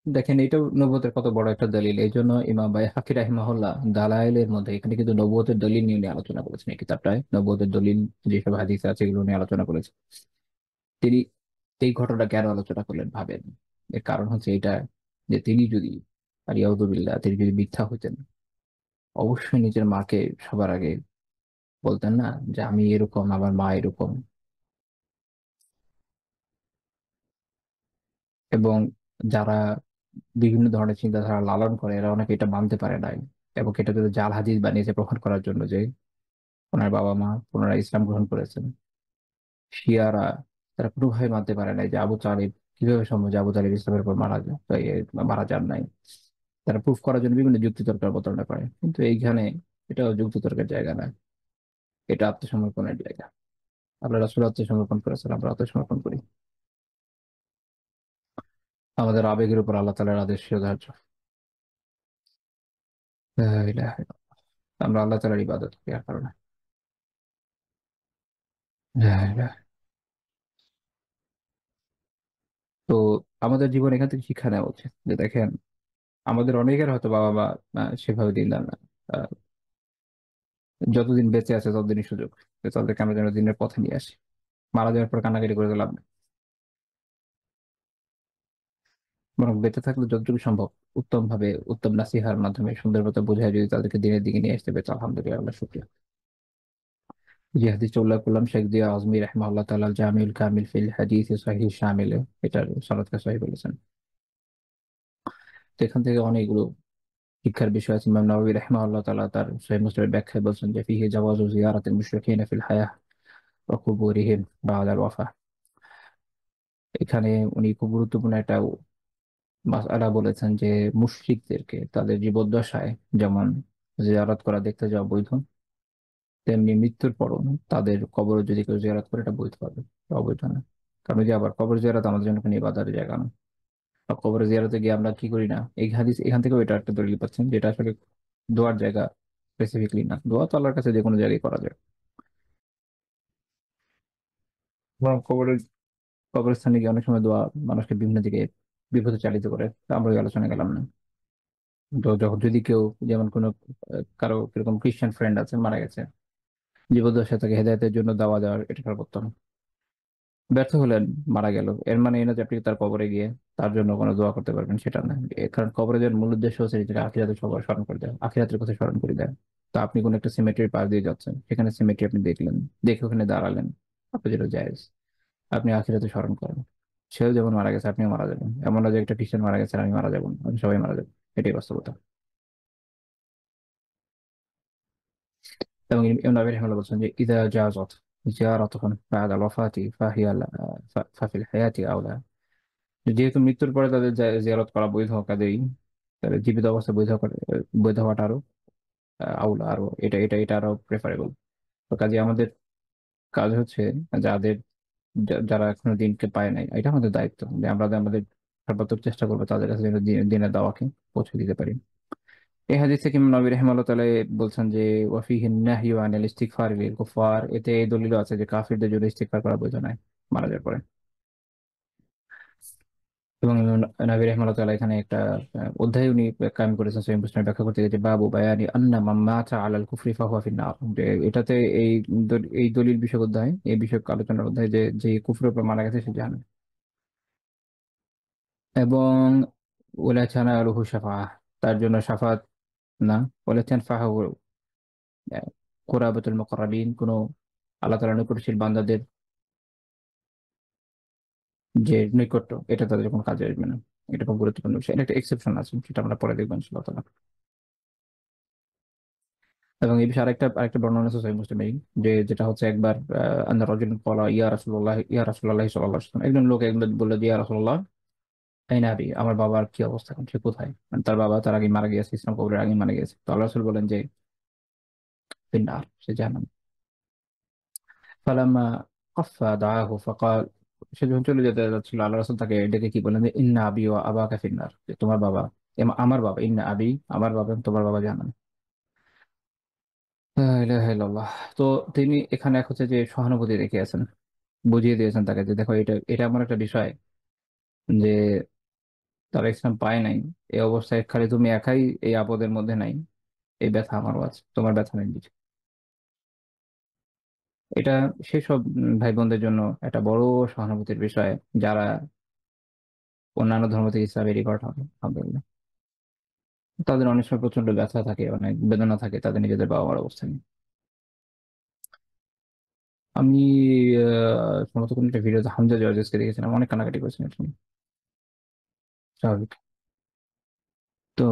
দেখেন, এটা নবুয়তের কত বড় একটা দলিল। এই জন্য ইমাম বাইহাকী রাহিমাহুল্লাহ দালাইলের মধ্যে এখানে কিন্তু নবুয়তের দলিল নিয়ে উনি আলোচনা করেছেন। এই কিতাবটায় নবুয়তের দলিল যেসব হাদিস আছে এগুলো নিয়ে আলোচনা করেছেন। তিনি এই ঘটনা কেন আলোচনা করলেন ভাবেন। এর কারণ হচ্ছে এটা, যে তিনি যদি আলিয়াউযুবিল্লাহ তিনি যদি মিথ্যা হতেন, অবশ্যই নিজের মাকে সবার আগে বলতেন না যে আমি এরকম, আমার মা এরকম। এবং যারা বিভিন্ন ধরনের চিন্তাধারা লালন করে এরা অনেকে এটা মানতে পারে নাই, এবং এটা যদি জাল হাদিস বানিয়েছে প্রমাণ করার জন্য যে ওনার বাবা মা পুনরায় ইসলাম গ্রহণ করেছেন। শিয়ারা তারা কোনোভাবে মানতে পারে নাই যে আবু তালিব, কিভাবে সম্ভব যে আবু তালিব ইসলামের উপর মারা যান নাই। তারা প্রুফ করার জন্য বিভিন্ন যুক্তি তর্ক অবতারণা করে, কিন্তু এইখানে এটা যুক্তি তর্কের জায়গা না, এটা আত্মসমর্পণের জায়গা। আল্লাহ রাসূল আত্মসমর্পণ করেছেন, আমরা আত্মসমর্পণ করি। আমাদের আবেগের উপর আল্লাহ তাআলার আদেশ শিরোধার্য। লা ইলাহা ইল্লাল্লাহ। আমরা আল্লাহ তাআলার ইবাদত করি আর কারণে। লা ইলাহা। তো আমাদের জীবন এখান থেকে শিক্ষা নেওয়া উচিত যে দেখেন, আমাদের অনেকের হয়তো বাবা মা সেভাবে দিন না, আহ, যতদিন বেঁচে আছে ততদিনই সুযোগ যে তাদেরকে আমরা যেন দিনের পথে নিয়ে আসি। মারা যাওয়ার পর কান্নাকাটি করে তো লাভ নেই। বরং বেঁচে থাকলে যতটুকু সম্ভব উত্তম ভাবে, উত্তম নাসিহার মাধ্যমে সুন্দরভাবে বোঝায় যদি তাদেরকে দিনের দিকে নিয়ে আসতে পেরেছে, আলহামদুলিল্লাহ, আল্লাহ শুকরিয়া। যে হাদিসটা উল্লেখ করলাম, শেখ জিয়া আজমি রাহিমাহুল্লাহ তাআলা জামিউল কামিল ফিল হাদিস সহিহ শামিলে এটার সনদকে সহিহ বলেছেন। তো এখান থেকে অনেকগুলো শিক্ষার বিষয় আছে। ইমাম নাওয়াবী রাহিমাহুল্লাহ তাআলা তার সহিহ মুসলিমের ব্যাখ্যায় বলছেন যে ফিহি জাওয়াজু জিয়ারাতিল মুশরিকিনা ফিল হায়াহ ওয়া কুবুরিহিম বা'দাল ওয়াফা। এখানে উনি খুব গুরুত্বপূর্ণ একটা মাসআলা বলেছেন যে মুশরিকদেরকে তাদের জীবদ্দশায় যেমন জিয়ারত করা দেখতে যাওয়া বৈধ, তেমনি মৃত্যুর পরও তাদের কবর যদি কেউ জিয়ারত করে এটা বৈধ হবে, এটা অবৈধ না। কারণ ওই যে আবার কবর জিয়ারত আমাদের জন্য কোনো ইবাদতের জায়গা না। আর কবর জিয়ারতে গিয়ে আমরা কি করি না, এই হাদিস এখান থেকেও এটা একটা দলিল পাচ্ছেন যেটা আসলে দোয়ার জায়গা স্পেসিফিকলি না, দোয়া তো আল্লাহর কাছে যে কোনো জায়গায় করা যায়। এবং কবরস্থানে গিয়ে অনেক সময় দোয়া মানুষকে বিভিন্ন দিকে বিপথে চালিত করে, তা আমরা ওই আলোচনায় গেলাম না। তো যখন যদি কেউ যেমন কোনো কারো এরকম খ্রিস্টান ফ্রেন্ড আছে মারা গেছে, জীবদ্দশায় তাকে হেদায়েতের জন্য দাওয়া দেওয়ার এটা সর্বোত্তম। ব্যর্থ হলেন, মারা গেল, এর মানে এই না যে আপনি তার কবরে গিয়ে তার জন্য কোনো দোয়া করতে পারবেন, সেটা না। কারণ কবরে যাওয়ার মূল উদ্দেশ্য হচ্ছে যেটা আখিরাতের সবার স্মরণ করে দেয়, আখিরাতের কথা স্মরণ করে দেয়। তো আপনি কোনো একটা সিমেট্রির পাশ দিয়ে যাচ্ছেন, সেখানে সিমেট্রি আপনি দেখলেন, দেখে ওখানে দাঁড়ালেন, আপনি যেটা জায়েজ, আপনি আখিরাতে স্মরণ করেন। সেও যেমন মারা গেছে আপনিও মারা যাবেন, এমন না যে একটা খ্রিস্টান মারা গেছে আর আমি মারা যাবো না, আমি সবাই মারা যাবো, এটাই বাস্তবতা। এবং ইমাম নবী রাহিমাহুল্লাহ বলছেন যে ইদা জাযাত জিয়ারাতুহুম বা'দা আল ওয়াফাতি ফাহিয়া ফাফিল হায়াতি আওলা। যেহেতু মৃত্যুর পরে তাদের জিয়ারত করা বৈধ, কাজেই তাদের জীবিত অবস্থায় বৈধ হওয়াটা আরো আউলা, আরো এটা আরো প্রেফারেবল। তো কাজে আমাদের কাজ হচ্ছে যাদের যারা এখনো দিনকে পায় নাই, এটা আমাদের দায়িত্ব যে আমরা আমাদের সর্বাত্মক চেষ্টা করবো তাদের কাছে যেন দিনের দাওয়াকে পৌঁছে দিতে পারি। এই হাদিস থেকে ইমাম নবী রাহিমাহুল্লাহ তাআলা বলছেন যে ওয়াফিহি নাহয়ু আনিল ইস্তিগফার লিল কুফার, এতে এই দলিল আছে যে কাফিরদের জন্য ইস্তিগফার করা বৈধ নয় মারা যাওয়ার পরে। এবং ইমাম নবী রাহিমাহুল্লাহ তাআলা এখানে একটা অধ্যায় উনি কায়েম করেছেন সহিহ মুসলিম ব্যাখ্যা করতে গিয়ে যে বাবু বায়ানি আন্না মান মাতা আলাল কুফরি ফাহুয়া ফিন্নার, যে এটাতে এই এই দলিল বিষয়ক অধ্যায়, এই বিষয়ক আলোচনার অধ্যায় যে যে কুফরের উপর মারা গেছে সে জাহান্নামী। এবং ওলা ছানা আলহু শাফাআহ, তার জন্য শাফাত না, ওলা তানফাহু কুরাবাতুল মুকাররাবিন, কোনো আল্লাহ তাআলার নিকটশীল বান্দাদের যে নৈকট্য, এটা তাদের কোনো কাজে আসবে না। এটা খুব গুরুত্বপূর্ণ বিষয়, এটা একটা এক্সেপশন আছে, সেটা আমরা পরে দেখবো ইনশাআল্লাহ তাআলা। এবং এই বিষয়ে আরেকটা বর্ণনা আছে সহিহ মুসলিমে, যে যেটা হচ্ছে একবার আন্না রাজুলান ক্বালা ইয়া রাসূলুল্লাহ সাল্লাল্লাহু আলাইহি ওয়াসাল্লাম, একজন লোক একবার বলল যে ইয়া রাসূলুল্লাহ আইনা আবি, আমার বাবার কি অবস্থা, এখন সে কোথায়, মানে তার বাবা তার আগে মারা গিয়েছে, ইসলাম কবরের আগে মারা গিয়েছে। তো আল্লাহ রাসূল বলেন যে ফিন্নার, সে জাহান্নামে। ফালাম্মা কাফা দাআহু ফাকাল, সে যখন চলে যেতে যাচ্ছিল আল্লাহ রাসূল তাকে ডেকে কি বলেন যে ইন্না আবি ওয়া আবাকা ফিন্নার, যে তোমার বাবা আমার বাবা, ইন্না আবি আমার বাবা এবং তোমার বাবা জাহান্নামে। লা ইলাহা ইল্লাল্লাহ। তো তিনি এখানে এক হচ্ছে যে সহানুভূতি দেখিয়েছেন, বুঝিয়ে দিয়েছেন তাকে যে দেখো এটা এটা এমন একটা বিষয় যে তারা ইসলাম পায় নাই, এই অবস্থায় খালি তুমি একাই এই আপদের মধ্যে নাই, এই ব্যথা আমারও আছে, তোমার ব্যথা আমি বুঝি। এটা সেসব ভাই বোনদের জন্য একটা বড় সহানুভূতির বিষয় যারা অন্যান্য ধর্ম থেকে ইসলামে রিভার্ট হবে, আলহামদুলিল্লাহ। তাদের অনেক সময় প্রচন্ড ব্যথা থাকে, অনেক বেদনা থাকে তাদের নিজেদের বাবা মার অবস্থা নিয়ে। আমি সম্ভবত কোন একটা ভিডিওতে হামজা জর্জেসকে দেখেছিলাম, অনেক কান্নাকাটি করেছেন এটা নিয়ে, স্বাভাবিক। তো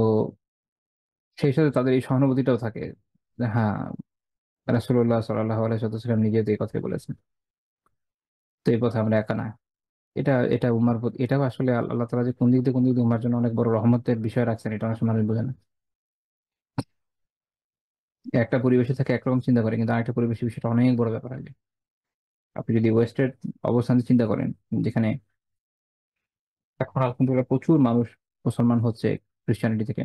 সেই সাথে তাদের এই সহানুভূতিটাও থাকে যে হ্যাঁ, রাসূলুল্লাহ সাল্লাল্লাহু আলাইহি ওয়াসাল্লাম নিজে তো এই কথাই বলেছেন, তো এই পথে আমরা একা না। এটা এটা উম্মার প্রতি, এটাও আসলে আল্লাহ তাআলা যে কোন দিক দিয়ে উম্মার জন্য অনেক বড় রহমতের বিষয় রাখছেন, এটা অনেক সময় মানুষ বোঝে না। একটা পরিবেশে থাকে একরকম চিন্তা করে, কিন্তু আরেকটা পরিবেশে বিষয়টা অনেক বড় ব্যাপার হয়। আপনি যদি ওয়েস্টের অবস্থান চিন্তা করেন, যেখানে এখন আলহামদুলিল্লাহ প্রচুর মানুষ মুসলমান হচ্ছে খ্রিস্টানিটি থেকে,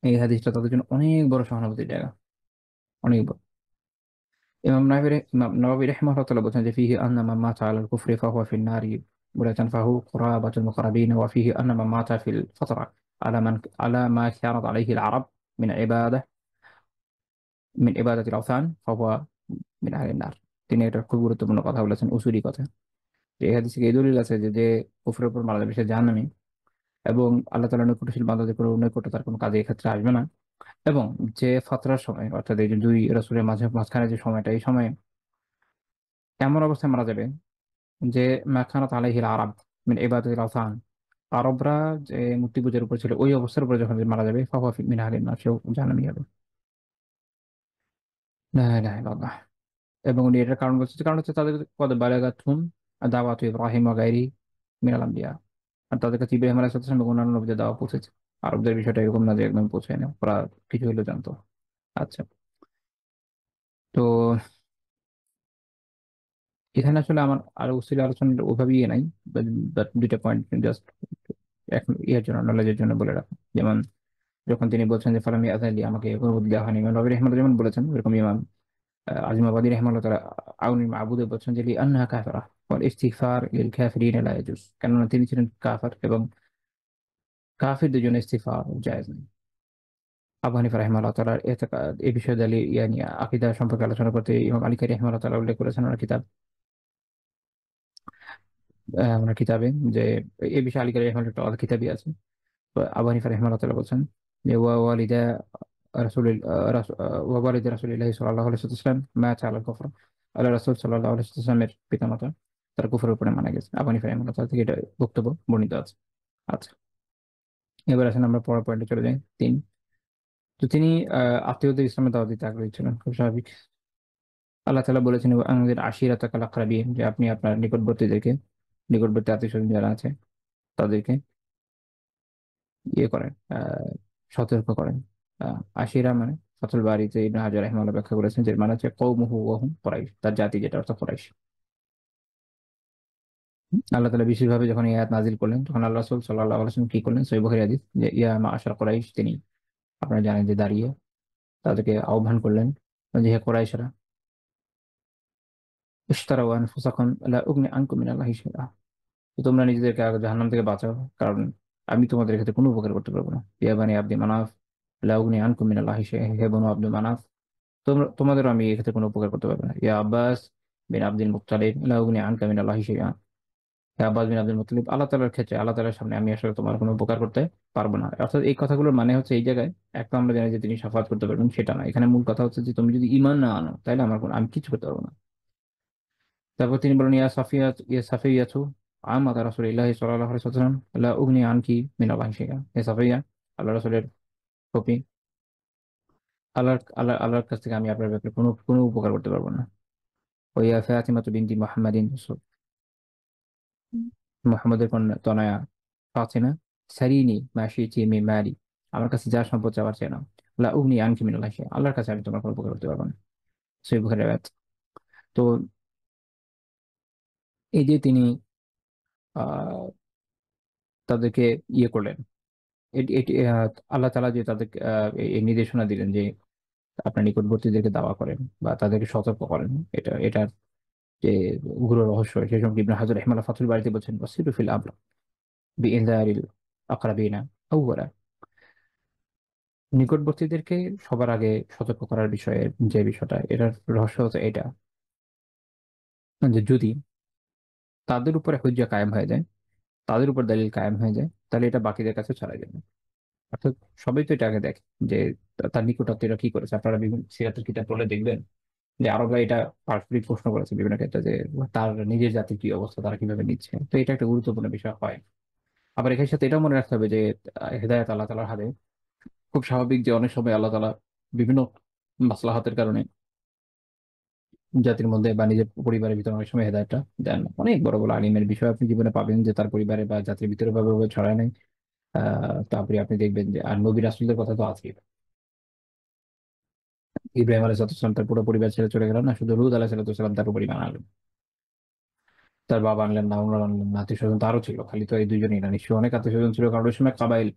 এই হাদিসটা তাদের জন্য অনেক বড় সহানুভূতির জায়গা, অনেক বড়। ইমাম নববী রাহিমাহুল্লাহ তাআলা বলছেন যে ফিহি আন্না মান মাতা আলাল কুফরি ফাহুয়া ফিন নারি ওয়া তানফাহু কুরাবাতুল মুকাররাবিন ওয়া ফিহি আন্না মান মাতা ফিল ফাতরা আলা মান আলা মা কানাত আলাইহি আল আরব মিন ইবাদা মিন ইবাদাতিল আওথান ফাহুয়া মিন আহলিন নার। তিনি এটা খুব গুরুত্বপূর্ণ কথা বলেছেন, উসুরি কথা। যে এই হাদিসে এই দলিল আছে যে যে কুফরের উপর মারা যাবে সে জাহান্নামী, এবং আল্লাহ তাআলার নৈকট্যশীল বান্দাদের কোনো নৈকট্য তার কোনো কাজে এক্ষেত্রে আসবে না। এবং যে ফাতরার সময়, অর্থাৎ এই যে দুই রাসূলের মাঝখানে যে সময়টা, এই সময় এমন অবস্থায় মারা যাবে যে মাখানাত আলাইহিল আরব মিন ইবাদাতিল আওথান, আরবরা যে মূর্তি পূজার উপর ছিল ওই অবস্থার উপরে যখন মারা যাবে ফাহুয়া মিন আহলিন নার, সেও জাহান্নামী হবে। লা ইলাহা ইল্লাল্লাহ। এবং উনি এটার কারণ বলছে, কারণ হচ্ছে তাদের কদ বালাগাতুহুম দাওয়াত ইব্রাহিম ওয়া গায়রি মিনাল আম্বিয়া, আর তাদের কাছে ইব্রাহিম আলাইহিস সালাম এবং অন্যান্য নবীদের দাওয়া পৌঁছেছে। আরবদের বিষয়টা এরকম না যে একদম পৌঁছায় না, ওরা কিছু হলেও জানতো। আচ্ছা, তো এখানে আসলে আমার আরো উচিত আলোচনার ওভাবে ইয়ে নাই, বাট দুইটা পয়েন্ট জাস্ট এখন ইয়ের জন্য, নলেজের জন্য বলে রাখা। যেমন যখন তিনি বলছেন যে ফালামি আযালি, আমাকে অনুমতি দেওয়া হয়নি, ইমাম নবী রাহিমাহুল্লাহ যেমন বলেছেন, এরকম ইমাম আজিমাবাদী রাহিমাহুল্লাহ তাআলা আউনুল মাবুদে বলছেন যে লিআন্নাহা কাফিরা ওয়াল ইস্তিগফার লিল কাফিরিন লা ইয়াজুজ, কেননা তিনি ছিলেন কাফির এবং কাফিরদের জন্য ইস্তিগফার জায়েজ নেই। আবু হানিফা রাহিমাহুল্লাহ তাআলা এই বিষয়ে দালি ইয়ানি আকীদা সম্পর্কে আলোচনা করতে ইমাম আলী কারি রাহিমাহুল্লাহ তাআলা উল্লেখ করেছেন ওনার কিতাবে, যে এই বিষয়ে আলী কারি রাহিমাহুল্লাহ একটা আল কিতাবই আছে। তো আবু হানিফা রাহিমাহুল্লাহ তাআলা বলছেন যে ওয়ালিদা রাসূলিল ওয়ালিদা রাসূলিল্লাহি সাল্লাল্লাহু আলাইহি ওয়াসাল্লাম মাতা আলাল কুফর, আল্লাহ রাসূল সাল্লাল্লাহু আলাইহি ওয়াসাল্লামের পিতামাতা তারা কুফরের উপরে মারা গেছে। আবু হানিফা রাহিমাহুল্লাহ তাআলা থেকে এটা বক্তব্য বর্ণিত আছে। আচ্ছা, এবার আসেন আমরা পরের পয়েন্টে চলে যাই। তিন, তো তিনি আত্মীয়দের ইসলামের দাওয়াত দিতে আগ্রহী ছিলেন, খুব স্বাভাবিক। আল্লাহ তাআলা বলেছেন আমাদের আশিরাতাকাল আকরাবিন, যে আপনি আপনার নিকটবর্তীদেরকে, নিকটবর্তী আত্মীয় স্বজন যারা আছে তাদেরকে ইয়ে করেন, সতর্ক করেন। আশিরা মানে ফাতুল বারীতে ইবনে হাজার রাহিমাহুল্লাহ ব্যাখ্যা করেছেন যে মানে হচ্ছে কওমুহু ওয়া হুম কুরাইশ, তার জাতি যেটা অর্থ কুরাইশ। আল্লাহ তাআলা বিশেষভাবে যখন এই আয়াত নাজিল করলেন তখন আল্লাহ রাসূল সাল্লাল্লাহু আলাইহি ওয়াসাল্লাম কি করলেন, সহিহ বুখারী হাদিস, যে ইয়া মাআশার কুরাইশ, তিনি আপনারা জানেন যে দাঁড়িয়ে তাদেরকে আহ্বান করলেন যে হে কুরাইশরা, ইশতারাউ আনফুসাকুম লা উগনি আনকুম মিনাল্লাহি শাইআ, তো তোমরা নিজেদেরকে আগে জাহান্নাম থেকে বাঁচাও, কারণ আমি তোমাদের ক্ষেত্রে কোনো উপকার করতে পারবো না। ইয়া বানি আব্দি মানাফ লা উগনি আনকুম মিনাল্লাহি শাইআ, হে বনু আব্দুল মানাফ, তোমাদেরও আমি এক্ষেত্রে কোনো উপকার করতে পারবো না। ইয়া আব্বাস বিন আব্দুল মুত্তালিব লা উগনি আনকা মিনাল্লাহি শাইআ, হে আব্বাস বিন আব্দুল মুত্তালিব, আল্লাহ তাআলার ক্ষেত্রে, আল্লাহ তাআলার সামনে আমি আসলে তোমার কোনো উপকার করতে পারবো না। অর্থাৎ এই কথাগুলোর মানে হচ্ছে এই জায়গায় একটা আমরা জানি যে তিনি শাফাত করতে পারবেন, সেটা না, এখানে মূল কথা হচ্ছে যে তুমি যদি ঈমান না আনো তাহলে আমি কিছু করতে পারবো না। তারপর তিনি বলেন ইয়া সাফিয়াতু আমাত রাসূলিল্লাহি সাল্লাল্লাহু আলাইহি ওয়াসাল্লাম লা উগনি আনকি মিনাল্লাহি শাইআ, হে সাফিয়া, আল্লাহ রাসূলের কপি, আল্লাহর কাছ থেকে আমি আপনার ব্যাপারে কোনো কোনো উপকার করতে পারবো না। ওয়া ফাতিমাতু বিনতি মুহাম্মাদিন, মুহাম্মদের কন্যা তনয়া ফাতিমা, সারিনি মা শি'তি মিন মালি, আমার কাছে যা সম্পদ চাওয়ার চাই না। লা উগনি আনকি মিনাল্লাহি শাইআ, আল্লাহর কাছে আমি তোমার কোনো উপকার করতে পারবো না। সহিহ বুখারী রাওয়ায়াত। তো এই যে তিনি আহ তাদেরকে ইয়ে করলেন, এটি এটি আল্লাহ তাআলা যে তাদের এই নির্দেশনা দিলেন যে আপনার নিকটবর্তীদেরকে দাওয়া করেন বা তাদেরকে সতর্ক করেন, এটার যে গূঢ় রহস্য সেই সঙ্গে ইবনে হাজার রাহিমাহুল্লাহ ফাথুল বারীতে বলছেন ওয়াসিরু ফিল আমর বিইনজারিল আকরাবিনা আউওয়ালা, নিকটবর্তীদেরকে সবার আগে সতর্ক করার বিষয়ে যে বিষয়টা, এটার রহস্য হচ্ছে এটা, যে যদি তাদের উপরে হুজ্জা কায়েম হয়ে যায়, তাদের উপর দলিল কায়েম হয়ে যায়, তাহলে এটা বাকিদের কাছে ছড়া যাবে। অর্থাৎ সবাই তো এটাকে দেখে যে তার নিকটাত্মীয়রা কি করেছে। আপনারা বিভিন্ন সিরাতের কিতাব পড়লে দেখবেন যে আরবরা এটা পারস্পরিক প্রশ্ন করেছে বিভিন্ন ক্ষেত্রে, যে তার নিজের জাতির কি অবস্থা, তারা কিভাবে নিচ্ছে। তো এটা একটা গুরুত্বপূর্ণ বিষয় হয়। আবার এখানে সাথে এটাও মনে রাখতে হবে যে হেদায়েত আল্লাহ তাআলার হাতে। খুব স্বাভাবিক যে অনেক সময় আল্লাহ তাআলা বিভিন্ন মাসলাহাতের কারণে জাতির মধ্যে বা নিজের পরিবারের ভিতরে অনেক সময় হেদায়েতটা দেন না। অনেক বড় বড় আলিমের বিষয় আপনি জীবনে পাবেন যে তার পরিবারে বা জাতির ভিতরে ভাবে ভাবে ছড়ায় নাই। তারপরে আপনি দেখবেন যে আর নবী রাসূলদের কথা তো আছেই। ইব্রাহিম আলাইহিস সালাম তার পুরো পরিবার ছেড়ে চলে গেলেন না, শুধু লূত আলাইহিস সালাম তার পরিবার আনলেন, তার বাবা আনলেন না, ওনারা আনলেন না, আত্মীয় স্বজন তো আরো ছিল, খালি তো এই দুইজনই না, নিশ্চয়ই অনেক আত্মীয় স্বজন ছিল, কারণ ওই সময় কাবাইল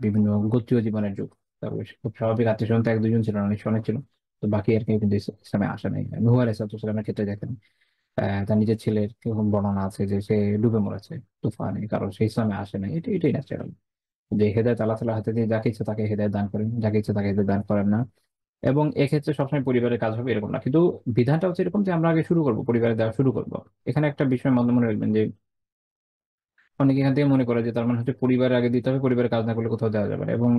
বিভিন্ন গোত্রীয় জীবনের যুগ। তারপরে খুব স্বাভাবিক আত্মীয় স্বজন তো এক দুজন ছিল না, নিশ্চয়ই অনেক ছিল। তো বাকি আর কেউ কিন্তু ইসলামে আসে নাই। নূহ আলাইহিস সালামের ক্ষেত্রে দেখেন তার নিজের ছেলের কিরকম বর্ণনা আছে যে সে ডুবে মরেছে তুফানে, কারণ সে ইসলামে আসে নাই। এটাই ন্যাচারাল যে হেদায়েত আল্লাহ তাআলার হাতে দিয়ে যাকে ইচ্ছে তাকে হেদায়েত দান করেন, যাকে ইচ্ছে তাকে হেদায়েত দান করেন না। এবং এক্ষেত্রে সবসময় পরিবারের কাজ হবে এরকম না, কিন্তু বিধানটা হচ্ছে এরকম যে আমরা আগে শুরু করবো, পরিবারে দেওয়া শুরু করবো। এখানে একটা বিষয় মনে রাখবেন যে অনেকে এখান থেকে মনে করে যে তার মানে হচ্ছে পরিবারের আগে দিতে হবে, পরিবারের কাজ না করলে কোথাও দেওয়া যাবে না। এবং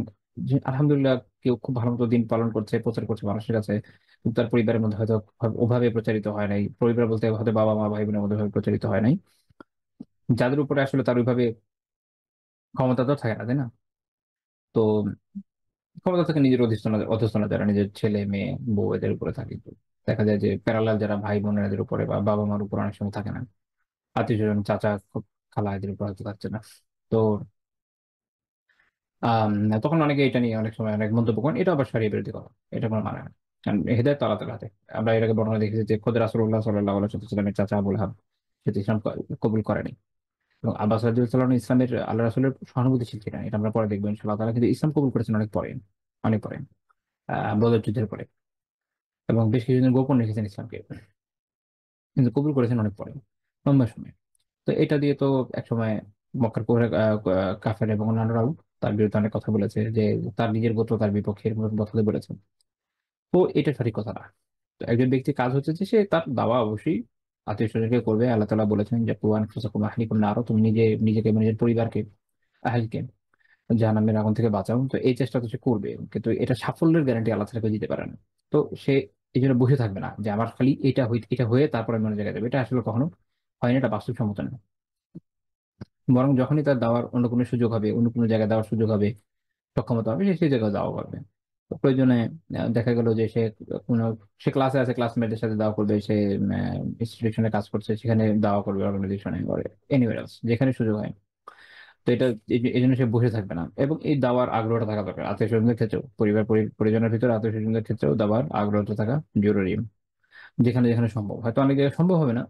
আলহামদুলিল্লাহ কেউ খুব ভালো মতো দিন পালন করছে, প্রচার করছে মানুষের কাছে, কিন্তু তার পরিবারের মধ্যে হয়তো ওভাবে প্রচারিত হয় নাই। পরিবার বলতে হয়তো বাবা মা ভাই বোনের মধ্যে ওভাবে প্রচারিত হয় নাই, যাদের উপরে আসলে তার ওইভাবে ক্ষমতা তো থাকে না, তাই না? তো ক্ষমতা থাকে নিজের অধস্তন যারা নিজের ছেলে মেয়ে বউ এদের উপরে থাকে। তো দেখা যায় যে প্যারালাল যারা ভাই বোনের এদের উপরে বা বাবা মার উপর অনেক সময় থাকে না। আত্মীয় স্বজন চাচা খালা এদের উপর হয়তো থাকছে না। তো আম, তখন অনেকে এটা নিয়ে অনেক সময় অনেক মন্তব্য করেন, এটা আবার শরীয়ত বিরোধী কথা, এটা কোনো মানে না। কারণ হেদায়েত তো আল্লাহ তাআলার হাতে। আমরা এর আগে বর্ণনা দেখেছি যে খোদ রাসূলুল্লাহ সাল্লাল্লাহু আলাইহি ওয়াসাল্লামের চাচা আবুল হাব সে তো ইসলাম কবুল করেনি, এবং আব্বাস রাদিয়াল্লাহু আনহু ইসলামের আল্লাহ রাসূলের সহানুভূতিশীল ছিলেন, এটা আমরা পরে দেখবো ইনশাআল্লাহ তাআলা। কিন্তু ইসলাম কবুল করেছেন অনেক পরে, অনেক পরে, বদর যুদ্ধের পরে, এবং বেশ কিছুদিন গোপন রেখেছেন ইসলামকে, কিন্তু কবুল করেছেন অনেক পরে, লম্বা সময়। তো এটা দিয়ে তো একসময় মক্কার কাফের এবং অন্যান্যরাও তার বিরুদ্ধে অনেক কথা বলেছে, যে তার নিজের গোত্র তার বিপক্ষে এরকম কথা বলেছে। তো এটা সঠিক কথা না। তো একজন ব্যক্তির কাজ হচ্ছে যে সে তার দাওয়া অবশ্যই আত্মীয় স্বজনকে করবে। আল্লাহ তাআলা বলেছেন যে কুয়ান ফুসাকুম আহলিকুম নার, তুমি নিজেকে এবং নিজের পরিবারকে, আহলকে জাহান্নামের আগুন থেকে বাঁচাও। তো এই চেষ্টা তো সে করবে, কিন্তু এটা সাফল্যের গ্যারান্টি আল্লাহ তাআলা দিতে পারে না। তো সে এই জন্য বসে থাকবে না যে আমার খালি এটা হয়ে তারপরে আমি অন্য জায়গায় যাবে, এটা আসলে কখনো হয় না, এটা বাস্তবসম্মত না। বরং যখনই তার দেওয়ার অন্য কোনো সুযোগ হবে, অন্য কোনো জায়গায় দেওয়ার সুযোগ হবে, সক্ষমতা হবে, সে সেই জায়গায় দেওয়া করবে। তো প্রয়োজনে দেখা গেল যে সে কোনো, সে ক্লাসে আছে, ক্লাসমেটদের সাথে দেওয়া করবে, সে ইনস্টিটিউশনে কাজ করছে সেখানে দেওয়া করবে, অর্গানাইজেশনে করে, এনিওয়ার এলস যেখানে সুযোগ হয়। তো এটা এই জন্য সে বসে থাকবে না, এবং এই দাওয়ার আগ্রহটা থাকা দরকার আত্মীয় স্বজনদের ক্ষেত্রেও, পরিজনের ভিতরে আত্মীয় স্বজনদের ক্ষেত্রেও দাওয়ার আগ্রহটা থাকা জরুরি, যেখানে যেখানে সম্ভব। হয়তো অনেক জায়গায় সম্ভব হবে না,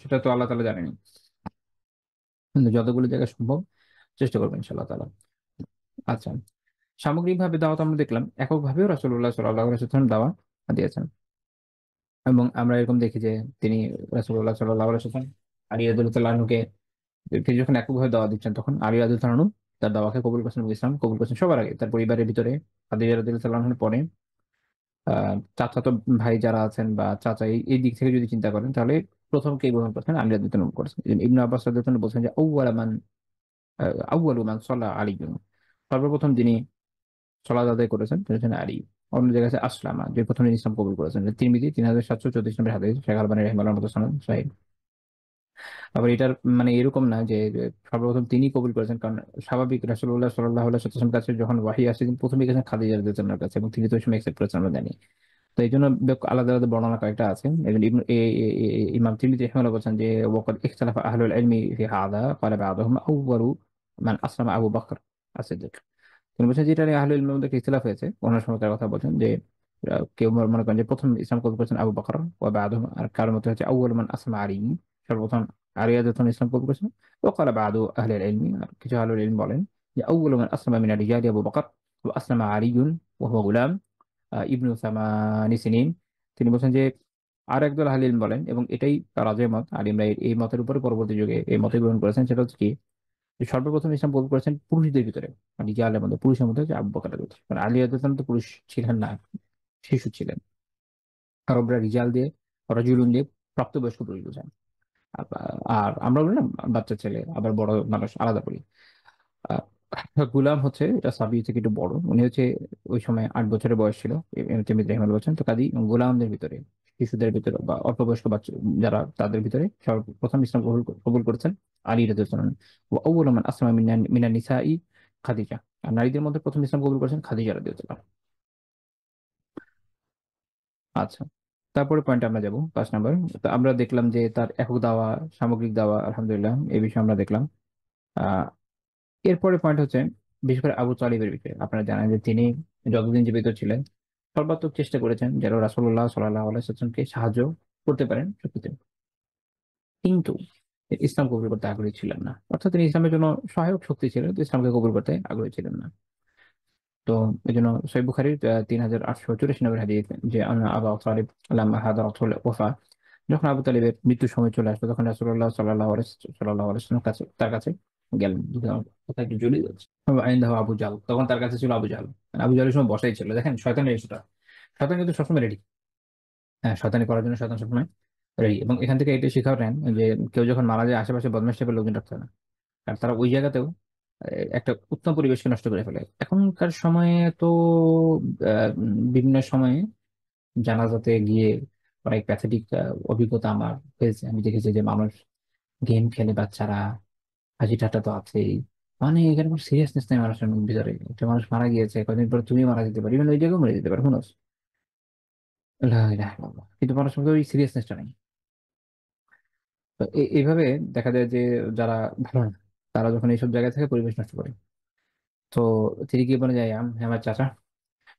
সেটা তো আল্লাহ তাআলা জানেন, কিন্তু যতগুলো জায়গায় সম্ভব চেষ্টা করবেন ইনশাআল্লাহ তাআলা। আচ্ছা, সামগ্রিকভাবে দাওয়াত আমরা দেখলাম, এককভাবেও রাসূলুল্লাহ সাল্লাল্লাহু আলাইহি ওয়াসাল্লাম দাওয়াত দিয়েছেন। এবং আমরা এরকম দেখি যে তিনি রাসূলুল্লাহ সাল্লাল্লাহু আলাইহি ওয়াসাল্লাম আলী রাদিয়াল্লাহু আনহুকে, তিনি যখন এককভাবে দাওয়াত দিচ্ছেন তখন আলী রাদিয়াল্লাহু আনহু তার দাওয়াকে কবুল করেছেন এবং ইসলাম কবুল করেছেন সবার আগে, তার পরিবারের ভিতরে খাদিজা রাদিয়াল্লাহু আনহার পরে। চাচাতো ভাই যারা আছেন বা চাচা, এই দিক থেকে যদি চিন্তা করেন তাহলে প্রথম কে গ্রহণ করছেন, আলী রাদিয়াল্লাহু আনহু করেছেন। ইবনে আব্বাস রাদিয়াল্লাহু আনহু বলছেন যে আউয়ালু মান সাল্লা আলাইহি, সর্বপ্রথম যিনি সালাত আদায় করেছেন তিনি হচ্ছেন আলী। অন্য জায়গায় আছে আসলামা, যে প্রথমে ইসলাম কবুল করেছেন, তিরমিজি 3734 নম্বর হাদিস, শেখ আলবানী রাহিমাহুল্লাহর মতো সনদ সহিহ। আবার এটার মানে এরকম না যে সর্বপ্রথম তিনি কবুল করেছেন, কারণ স্বাভাবিক রাসূলুল্লাহ সাল্লাল্লাহু আলাইহি ওয়াসাল্লামের কাছে যখন ওয়াহী আসে তিনি প্রথমে গেছেন খাদিজা রাদিয়াল্লাহু আনহার কাছে, এবং তিনি তো ওই সময় একসেপ্ট করেছেন, আমরা জানি। তো এই জন্য আলাদা আলাদা বর্ণনা কয়েকটা আছে। এবং ইমাম তিরমিজি রাহিমাহুল্লাহ বলছেন যে ওয়াকাদ ইখতালাফা আহলুল ইলমি ফি হাযা ক্বালা বা'দুহুম আউয়ালু মান আসলামা আবু বকর as-সিদ্দিক। তিনি বলছেন যে এটা নিয়ে আহলুল ইলমের মধ্যে একটা ইখতিলাফ হয়েছে, অন্য সময় তার কথা বলছেন যে কেউ মনে করেন যে প্রথম ইসলাম কবুল করেছেন আবু বকর ওয়া বা'দুহু, আর কারোর মধ্যে হচ্ছে আউয়ালু মান আসমা আলী, সর্বপ্রথম আলী রাদিয়াল্লাহু আনহু ইসলাম কবুল করেছেন। ওয়া ক্বালা বা'দু আহলিল ইলমি, আর কিছু আহলুল ইলম বলেন যে আউয়ালু মান আslama মিনার রিজালি আবু বকর ওয়া আসলামা আলীয়ুন ওয়া হুয়া গুলাম ইবনু সামানি সিনিন। তিনি বলছেন যে আর একদল আহলে ইলম বলেন, এবং এটাই রাজের মত, আলিমরা এই মতের উপরে পরবর্তী যুগে এই মতে গ্রহণ করেছেন, সেটা হচ্ছে কি, যে সর্বপ্রথম ইসলাম কবুল করেছেন পুরুষদের ভিতরে, মানে রিজালের মধ্যে, পুরুষের মধ্যে হচ্ছে আবু বকর রাদিয়াল্লাহু আনহু। কারণ আলী রাদিয়াল্লাহু আনহু তো পুরুষ ছিলেন না, শিশু ছিলেন। আরবরা রিজাল দিয়ে, রাজুলুন দিয়ে প্রাপ্তবয়স্ক পুরুষ বোঝায়। আর আর আমরা বলি না বাচ্চা ছেলে, আবার বড় মানুষ আলাদা বলি। আহ, গুলাম হচ্ছে এটা সাবি থেকে একটু বড়, উনি হচ্ছে ওই সময় 8 বছরের বয়স ছিল, তিরমিজি রাহিমাহুল্লাহ বলছেন। তো কাজী গোলামদের ভিতরে, শিশুদের ভিতরে বা অল্প বয়স্ক বাচ্চা যারা, তাদের ভিতরে সর্বপ্রথম ইসলাম কবুল করেছেন আলী রাদিয়াল্লাহু আনহু। ওয়া আউয়ালু মান আসলামা মিনান নিসাই খাদিজা, আর নারীদের মধ্যে প্রথম ইসলাম কবুল করেছেন খাদিজা রাদিয়াল্লাহু আনহা। আচ্ছা, তারপরে পয়েন্ট আমরা যাব 5 নম্বর। তো আমরা দেখলাম যে তার একক দাওয়া, সামগ্রিক দাওয়া, আলহামদুলিল্লাহ এই বিষয়ে আমরা দেখলাম। আহ এরপরে পয়েন্ট হচ্ছে বিশেষ করে আবু তালিবের বিষয়ে। আপনারা জানেন যে তিনি যতদিন জীবিত ছিলেন সর্বাত্মক চেষ্টা করেছেন যেন রাসূলুল্লাহ সাল্লাল্লাহু আলাইহি ওয়াসাল্লামকে সাহায্য করতে পারেন সত্যিতে, কিন্তু তিনি ইসলাম কবুল করতে আগ্রহী ছিলেন না। অর্থাৎ তিনি ইসলামের জন্য সহায়ক শক্তি ছিলেন, কিন্তু ইসলামকে কবুল করতে আগ্রহী ছিলেন না। তো এই জন্য সহিহ বুখারীর 3884 নম্বর হাদিস, যে আবু তালিব লাম্মা হাদারাতুল ওয়াফা, যখন আবু তালিবের মৃত্যুর সময় চলে আসলো তখন রাসূলুল্লাহ সাল্লাল্লাহু আলাইহি ওয়াসাল্লাম তার কাছে গেলেন। যদি আমার কথা একটু জড়িয়ে যাচ্ছে, আইন্দাহু আবু জাহল, তখন তার কাছে ছিল আবু জাহল। মানে আবু জাহলের সময় বসাই ছিল, দেখেন শয়তানের ইস্যুটা। শয়তান কিন্তু সবসময় রেডি, হ্যাঁ, শয়তানি করার জন্য শয়তান সবসময় রেডি। এবং এখান থেকে এটা শিক্ষা নেন যে কেউ যখন মারা যায় আশেপাশে বদমাশ টাইপের লোকজন রাখতে হয় না, কারণ তারা ওই জায়গাতেও একটা উত্তম পরিবেশকে নষ্ট করে ফেলে। এখনকার সময়ে তো বিভিন্ন সময়ে জানাজাতে গিয়ে অনেক প্যাথেটিক অভিজ্ঞতা আমার হয়েছে। আমি দেখেছি যে মানুষ গেম খেলে, বাচ্চারা, হাসি ঠাট্টা তো আছেই, মানে এখানে কোনো সিরিয়াসনেস নেই মানুষের ভিতরে। একটা মানুষ মারা গিয়েছে, কদিন পরে তুমি মারা যেতে পারো, ইভেন ওই জায়গায় মরে যেতে পারো, হুনস। লা ইলাহা ইল্লাল্লাহ। কিন্তু মানুষের মধ্যে ওই সিরিয়াসনেসটা নেই। তো এইভাবে দেখা যায় যে যারা ভালো না তারা যখন এইসব জায়গায় থাকে পরিবেশ নষ্ট করে। তো তিনি কি বলে যায়, হ্যাঁ আমার চাচা,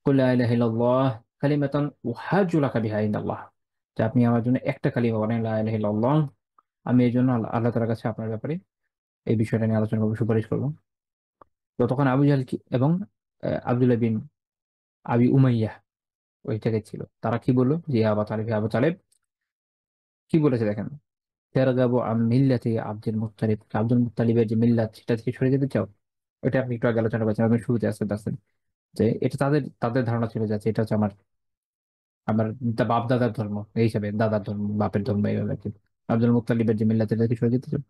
কুল লা ইলাহা ইল্লাল্লাহ কালিমাতান উহাজ্জু লাকা বিহা ইনদাল্লাহ, যে আপনি আমার জন্য একটা কালিমা বলেন লা ইলাহা ইল্লাল্লাহ, আমি এই জন্য আল্লাহ আল্লাহ তাআলার কাছে আপনার ব্যাপারে এই বিষয়টা নিয়ে আলোচনা করবো, সুপারিশ করবো। তো তখন আবু জাহল কি এবং আব্দুল্লাহ বিন আবি উমাইয়া ওই জায়গায় ছিল, তারা কি বললো যে আবু তালেব, আবু তালেব কি বলেছে দেখেন, তেরগাবু আম মিল্লাতি আব্দুল মুত্তালিব, আব্দুল মুত্তালিবের যে মিল্লাত সেটা থেকে সরে যেতে চাও। এটা আপনি একটু আগে আলোচনা করেছেন, আপনি শুরুতে আসতে আসছেন যে এটা তাদের তাদের ধারণা ছিল যে আচ্ছা, এটা হচ্ছে আমার আমার বাপ দাদার ধর্ম, এই হিসাবে দাদার ধর্ম বাপের ধর্ম এইভাবে আর কি। আব্দুল মুত্তালিবের যে মিল্লাত এটা থেকে সরে যেতে চাও।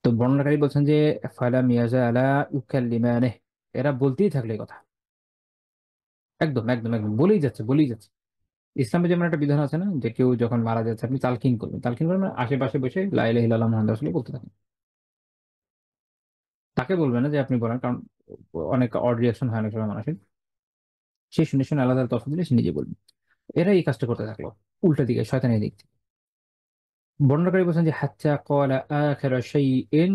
তো বর্ণনাকারী বলছেন যে ফালা মিয়াজা আলা ইউকাল্লিমানে, এরা বলতেই থাকলে এই কথা, একদম একদম একদম বলেই যাচ্ছে বলেই যাচ্ছে। ইসলামে যেমন একটা বিধান আছে না, যে কেউ যখন মারা যাচ্ছে আপনি তালকিন করবেন, তালকিন করবেন মানে আশেপাশে বসে লা ইলাহা ইল্লাল্লাহ মুহাম্মাদুর রাসূলুল্লাহ বলতে থাকেন, তাকে বলবেন না যে আপনি বলেন, কারণ অনেক অড রিয়াকশন হয় অনেক সময় মানুষের, সে শুনে শুনে আলাদা তথ্য দিলে সে নিজে বলবে। এরা এই কাজটা করতে থাকলো উল্টা দিকে, শয়তানের দিক থেকে। বর্ণনাকারী বলছেন যে হাত্তা ক্বালা আখিরা শাইইন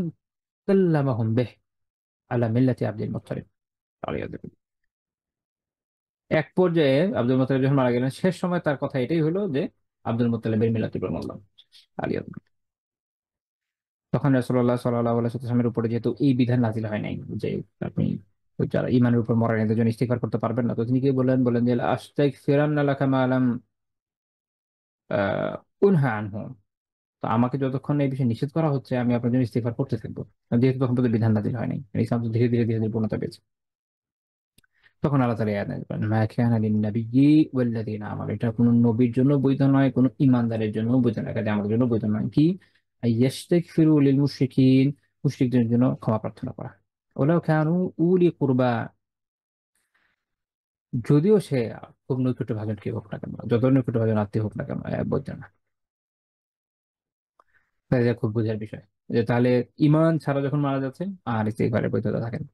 কাল্লামাহুম বিহ আলা মিল্লাতি আব্দুল মুত্তালিব আলাইহি ওয়াসাল্লাম। এক পর্যায়ে আব্দুল মুত্তালিব যখন মারা গেলেন শেষ সময় তার কথা এটাই হলো যে আব্দুল মুত্তালিবের মিল্লাতে বললাম আলাইহি। তখন রাসূলুল্লাহ সাল্লাল্লাহু আলাইহি ওয়াসাল্লামের উপরে যেহেতু এই বিধান নাযিল হয় নাই যে আপনি ওই যারা ঈমানের উপর মরেন এদের জন্য ইস্তিগফার করতে পারবেন না, তো তিনি কি বললেন, বলেন যে আস্তাগফিরান্না লাকা মা লাম উনহা আনহু, তো আমাকে যতক্ষণ এই বিষয়ে নিষেধ করা হচ্ছে আমি আপনার জন্য ইস্তিগফার করতে থাকবো, যেহেতু তখন পর্যন্ত বিধান নাযিল হয় নাই, ইসলাম তো ধীরে ধীরে ধীরে ধীরে পূর্ণতা পেয়েছে। তখন আল্লাহ তাআলা এই আয়াত নাযিল করেন, মা কানা লিন-নাবিয়্যি ওয়াল্লাযীনা আমানু, এটা কোনো নবীর জন্য বৈধ নয়, কোনো ঈমানদারের জন্য বৈধ নয়, কাজে আমাদের জন্য বৈধ নয় কি আইয়াস্তাগফিরু লিল মুশরিকিন, মুশরিকদের জন্য ক্ষমা প্রার্থনা করা, ওলাও কানু উলি কুরবা, যদিও সে খুব নৈকট্য ভাজন কি হোক না কেন, যত নৈকট্য ভাজন আত্মীয় হোক না কেন, বৈধ না। তাই এটা খুব বোঝার বিষয় যে তাহলে ঈমান ছাড়া যখন মারা যাচ্ছে আর ইস্তিগফারের বৈধতা থাকে না।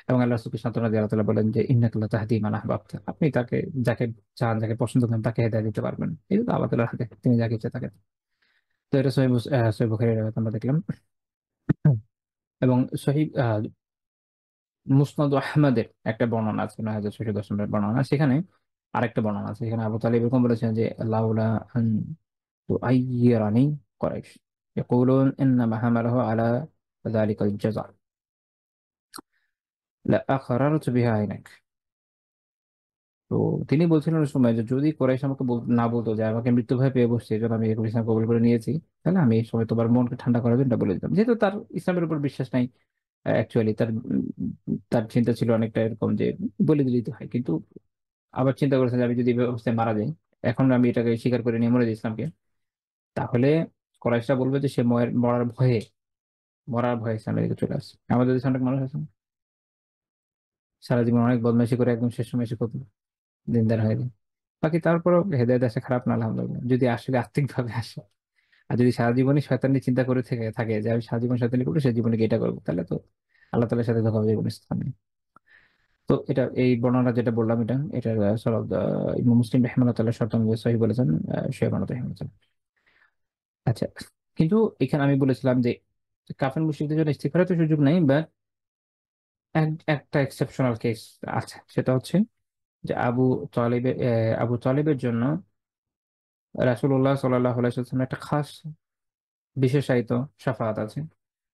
এবং আল্লাহ রাসূলকে সান্ত্বনা দিয়ে আল্লাহ তাআলা বলেন যে ইন্নাকা লা তাহদি মান আহবাবতা, আপনি তাকে যাকে চান যাকে পছন্দ করেন তাকে হেদায়েত দিতে পারবেন, এই তো আল্লাহ তাআলার হাতে, তিনি যাকে ইচ্ছা তাকে। তো এটা সহিহ বুখারীর riwayat আমরা দেখলাম। এবং সহিহ মুসনাদ আহমদের একটা বর্ণনা আছে ৯,৬১০ নম্বরের বর্ণনা, সেখানে আরেকটা বর্ণনা আছে, সেখানে আবু তালিব এরকম বলেছেন যে লাউলা আন তুআয়্যিরানি কুরাইশ ইয়াকুলুন ইন্নামা হামালাহু আলা যালিকাল জাযা লা আখরারতু বিহা আইনাক। তো তিনি বলছিলেন ওই সময় যে যদি কোরাইশ আমাকে না বলতো যে আমাকে মৃত্যু ভয় পেয়ে বসছে এজন্য আমি ইসলাম কবুল করে নিয়েছি, তাহলে আমি এই সময় তোমার মনকে ঠান্ডা করার জন্য এটা বলে দিতাম, যেহেতু তার ইসলামের উপর বিশ্বাস নাই। অ্যাকচুয়ালি তার চিন্তা ছিল অনেকটা এরকম যে বলে দিলেই তো হয়, কিন্তু আবার চিন্তা করেছেন যে আমি যদি এই অবস্থায় মারা যাই, এখন আমি এটাকে স্বীকার করে নিয়ে মরে যাই ইসলামকে, তাহলে কোরাইশরা বলবে যে সে মরার ভয়ে ইসলামের দিকে চলে আসছে। আমাদের দেশে অনেক মানুষ আছে না, সারা জীবন অনেক বদমাইশি করে একদম শেষ সময় এসে খুব দিনদার হয়ে যায়। বাকি তারপরও হেদায়েত আসে, খারাপ না আলহামদুলিল্লাহ, যদি আসলে আর্থিক ভাবে আসে। আর যদি সারা জীবনই শয়তানি চিন্তা করে থেকে থাকে যে আমি সারা জীবন শয়তানি করবো, সে জীবনে কি এটা করবো, তাহলে তো আল্লাহ তাআলার সাথে ধোঁকা হবে কোনো স্থানে। তো এটা এই বর্ণনা যেটা বললাম এটা এটার সনদ ইমাম মুসলিম রাহিমাহুল্লাহ শর্ত অনুযায়ী সহিহ বলেছেন শুআয়ব রাহিমাহুল্লাহ। আচ্ছা, কিন্তু এখানে আমি বলেছিলাম যে কাফের মুশরিকদের জন্য ইস্তিগফারের তো সুযোগ নাই, বাট একটা এক্সেপশনাল কেস আছে, সেটা হচ্ছে যে আবু তালেবের জন্য রাসূলুল্লাহ সাল্লাল্লাহু আলাইহি ওয়াসাল্লামের একটা খাস বিশেষায়িত শাফাআত আছে,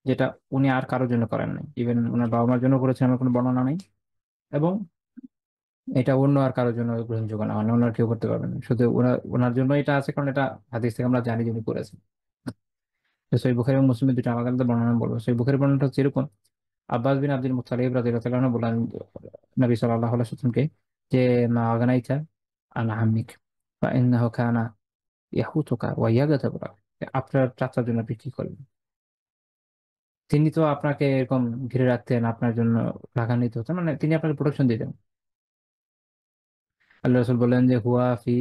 যেটা উনি আর কারোর জন্য করেন নাই, ইভেন ওনার বাবা মার জন্য করেছেন আমার কোনো বর্ণনা নেই। এবং এটা অন্য আর কারোর জন্য গ্রহণযোগ্য না, মানে ওনার কেউ করতে পারবে না, শুধু ওনার জন্য এটা আছে, কারণ এটা হাদিস থেকে আমরা জানি যে উনি করেছেন। তো সহিহ বুখারী এবং মুসলিমের দুটো আলাদা আলাদা বর্ণনা বলবো। সহিহ বুখারীর বর্ণনাটা হচ্ছে এরকম, আব্বাস বিন আব্দুল মুত্তালিব রাদিয়াল্লাহু তাআলা আনহু বলেন নবী সাল্লাল্লাহু আলাইহি ওয়াসাল্লামকে যে মা আগানাইতা আন আম্মিক ফা ইন্নাহু কানা ইয়াহুতুকা ওয়া ইয়াগতাবুকা, আপনার চাচার জন্য আপনি কি করবেন, তিনি তো আপনাকে এরকম ঘিরে রাখতেন, আপনার জন্য লাগান্বিত হতেন, মানে তিনি আপনাকে প্রোটেকশন দিতেন। আল্লাহ রাসূল বললেন যে হুয়া ফি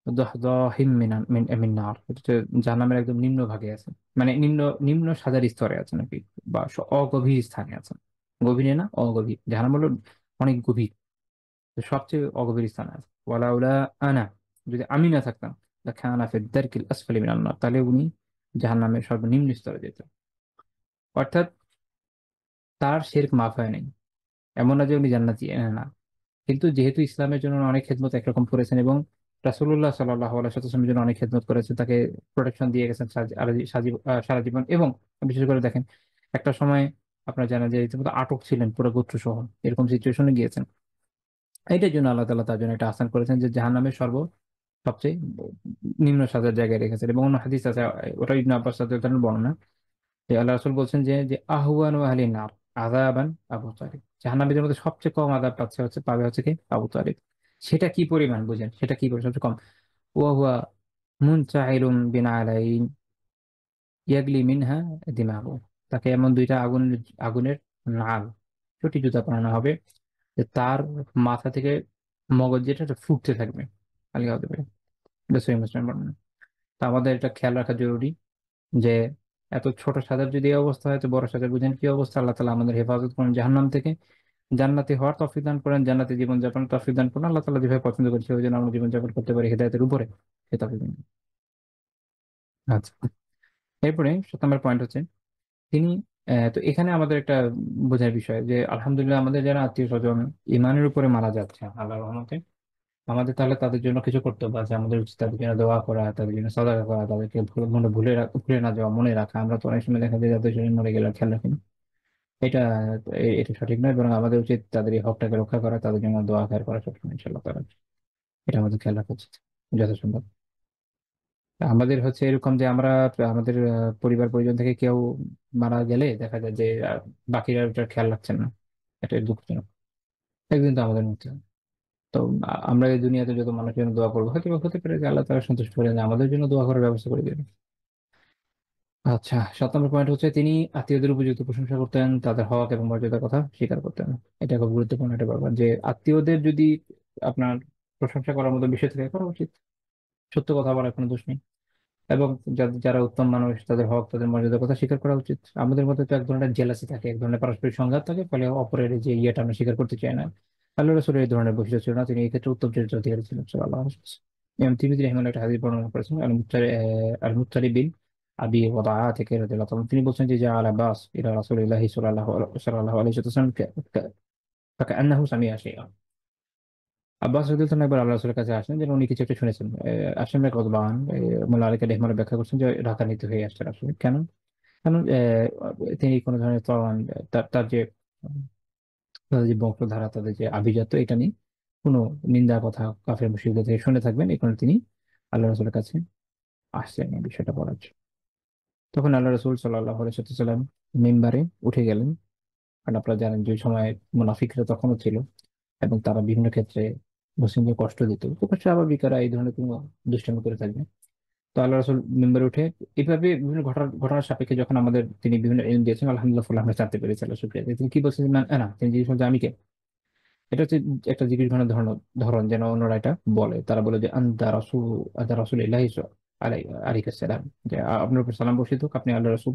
দহদহিম মিন নার, এটা হচ্ছে জাহান্নামের একদম নিম্ন ভাগে আছে, মানে নিম্ন নিম্ন সাজার স্তরে আছে নাকি, বা অগভীর স্থানে আছে। গভীরে না, অগভীর, জাহান্নাম হলো অনেক গভীর, তো সবচেয়ে অগভীর স্থানে আছে। ওয়ালাউলা আনা, যদি আমি না থাকতাম লাকানা ফিদ দারকিল আসফালি মিনান নার, তাহলে উনি জাহান্নামের সর্বনিম্ন স্তরে যেত। অর্থাৎ তার শিরক মাফ হয় নাই, এমন না যে উনি জান্নাতি, না। কিন্তু যেহেতু ইসলামের জন্য অনেক খেদমত একরকম করেছেন এবং রাসূলুল্লাহ সাল্লাল্লাহু আলাইহি ওয়াসাল্লামের জন্য অনেক খেদমত করেছেন, তাকে প্রোটেকশন দিয়ে গেছেন সারা জীবন। এবং বিশেষ করে দেখেন, একটা সময় আপনারা জানেন যে রীতিমতো আটক ছিলেন পুরো গোত্র সহ, এরকম সিচুয়েশনে গিয়েছেন। এটার জন্য আল্লাহ তাআলা তার জন্য এটা আসান করেছেন যে জাহান্নামের সবচেয়ে নিম্ন সাজার জায়গায় রেখেছেন। এবং অন্য হাদিস আছে, ওটা ইবনে আব্বাস রাদিয়াল্লাহু তাআলা বর্ণনা, যে আল্লাহ রাসূল বলছেন যে যে আহওয়ানু আহলিন নার আযাবান আবু তালিব, জাহান্নামীদের মধ্যে সবচেয়ে কম আযাব পাবে হচ্ছে কি, আবু তালিব। সেটা কি পরিমাণ বুঝেন, সেটা কি পরিমাণ সবচেয়ে কম? ওয়া হুয়া মুনতাইলুম বিনালাইন ইয়াগলি মিনহা দিমাগু, তাকে এমন দুইটা আগুনের নাল, চটি জুতা বানানো হবে, যে তার মাথা থেকে মগজ যেটা এটা ফুটতে থাকবে, আলগা হতে পারে। এটা সহিহ মুসলিম বর্ণনা। তা আমাদের এটা খেয়াল রাখা জরুরি যে এত ছোট সাজার যদি এই অবস্থা হয়, তো বড় সাজার বুঝেন কি অবস্থা। আল্লাহ তালা আমাদের হেফাজত করেন জাহান্নাম থেকে, জান্নাতি হওয়ার তৌফিক দান করেন, জান্নাতি জীবন যাপন তৌফিক দান করেন। আল্লাহ তালা যেভাবে পছন্দ করছে ওই জন্য আমরা জীবন যাপন করতে পারি হেদায়েতের উপরে, সে তৌফিক দান করেন। আচ্ছা, এরপরে 7 নম্বর পয়েন্ট হচ্ছে তিনি, তো এখানে আমাদের একটা বোঝার বিষয় যে আলহামদুলিল্লাহ আমাদের যারা আত্মীয় স্বজন ইমানের উপরে মারা যাচ্ছে আল্লাহর রহমতে, আমাদের তাহলে তাদের জন্য কিছু কর্তব্য আছে। আমাদের উচিত তাদের জন্য দোয়া করা, তাদের জন্য সাদাকা করা, তাদেরকে ভুলে না যাওয়া, মনে রাখা। আমরা তো অনেক সময় দেখা যায় যাদের জন্য মরে গেলে আর খেয়াল রাখি না। এটা এটা সঠিক নয়, বরং আমাদের উচিত তাদের এই হকটাকে রক্ষা করা, তাদের জন্য দোয়া খায়ের করা সবসময়, ইনশাআল্লাহ তাআলা। এটা আমাদের খেয়াল রাখা উচিত যথাসম্ভব। আমাদের হচ্ছে এরকম যে আমরা আমাদের পরিবার পরিজন থেকে কেউ মারা গেলে দেখা যায় যে বাকিরা ওটার খেয়াল রাখছেন না। এটা দুঃখজনক। একদিন তো আমাদের মধ্যে, তো আমরা এই দুনিয়াতে যত মানুষের জন্য দোয়া করবো, হয়তো বা হতে পারে যে আল্লাহ তাআলা সন্তুষ্ট করে যে আমাদের জন্য দোয়া করার ব্যবস্থা করে দেবেন। আচ্ছা, 7 নম্বর পয়েন্ট হচ্ছে তিনি আত্মীয়দের উপযুক্ত প্রশংসা করতেন, তাদের হক এবং মর্যাদার কথা স্বীকার করতেন। এটা খুব গুরুত্বপূর্ণ একটা ব্যাপার যে আত্মীয়দের যদি আপনার প্রশংসা করার মতো বিষয় থেকে করা উচিত। সত্য কথা বলার কোনো দোষ নেই। এবং যারা উত্তম মানুষ তাদের হক তাদের মর্যাদার কথা স্বীকার করা উচিত। আমাদের মধ্যে তো এক ধরনের জেলাসি থাকে, এক ধরনের পারস্পরিক সংঘাত থাকে, ফলে অপরের এই যে ইয়েটা আমরা স্বীকার করতে চাই না। আল্লাহ রাসূল এই ধরনের বৈশিষ্ট্য ছিল না, তিনি এই ক্ষেত্রে উত্তম চরিত্র অধিকারী ছিলেন সাল্লাল্লাহু আলাইহি ওয়াসাল্লাম। ইমাম তিরমিজি রাহিমাহুল্লাহ একটা হাদিস বর্ণনা করেছেন আল মুত্তারি বিন আবি ওয়াদাআ থেকে রাদিয়াল্লাহু তাআলা, তিনি বলছেন যে আল আব্বাস ইলা রাসূলিল্লাহি সাল্লাল্লাহু আলাইহি ওয়াসাল্লাম কাআন্নাহু সামিআ শাইআ। আব্বাস রাদিয়াল্লাহু তাআলা একবার আল্লাহ রাসূলের কাছে আসেন, যেন উনি কিছু একটা শুনেছেন। আসেন রাদিয়াল্লাহু মোল্লা আলী কাদের রহমানের ব্যাখ্যা করছেন যে রাগান্বিত হয়ে আসছেন আসলে। কেন? কারণ তিনি কোনো ধরনের তার তার যে তাদের যে বংশধারা, তাদের যে আভিজাত্য, এটা নিয়ে কোনো নিন্দা কথা কাফের মুশরিকদের থেকে শুনে থাকবেন, এই কারণে তিনি আল্লাহ রাসূলের কাছে আসছেন এই বিষয়টা বলার জন্য। তখন আল্লাহ রাসূল সাল্লাল্লাহু আলাইহি ওয়াসাল্লাম মিম্বারে উঠে গেলেন। কারণ আপনারা জানেন যে ওই সময় মুনাফিকরা তখনও ছিল এবং তারা বিভিন্ন ক্ষেত্রে মুসলিমদের কষ্ট দিত, তো স্বাভাবিক তারা এই ধরনের কোনো দুষ্টামি করে থাকবে। তো আল্লাহ রাসূল মেম্বারে উঠে এইভাবে বিভিন্ন ঘটনার সাপেক্ষে যখন আমাদের তিনি বিভিন্ন ইলম দিয়েছেন, আলহামদুলিল্লাহ ফলে আমরা জানতে পেরেছি আল্লাহ শুকরিয়া। তিনি কি বলছেন না, তিনি জিজ্ঞেস করছেন আমি কে। এটা হচ্ছে একটা জিজ্ঞেস করার ধরন যেন অন্যরা এটা বলে। তারা বলে যে আনতা রাসূলুল্লাহি আলাইহিস সালাম, যে আপনার উপর সালাম বর্ষিত হোক, আপনি আল্লাহ রাসূল।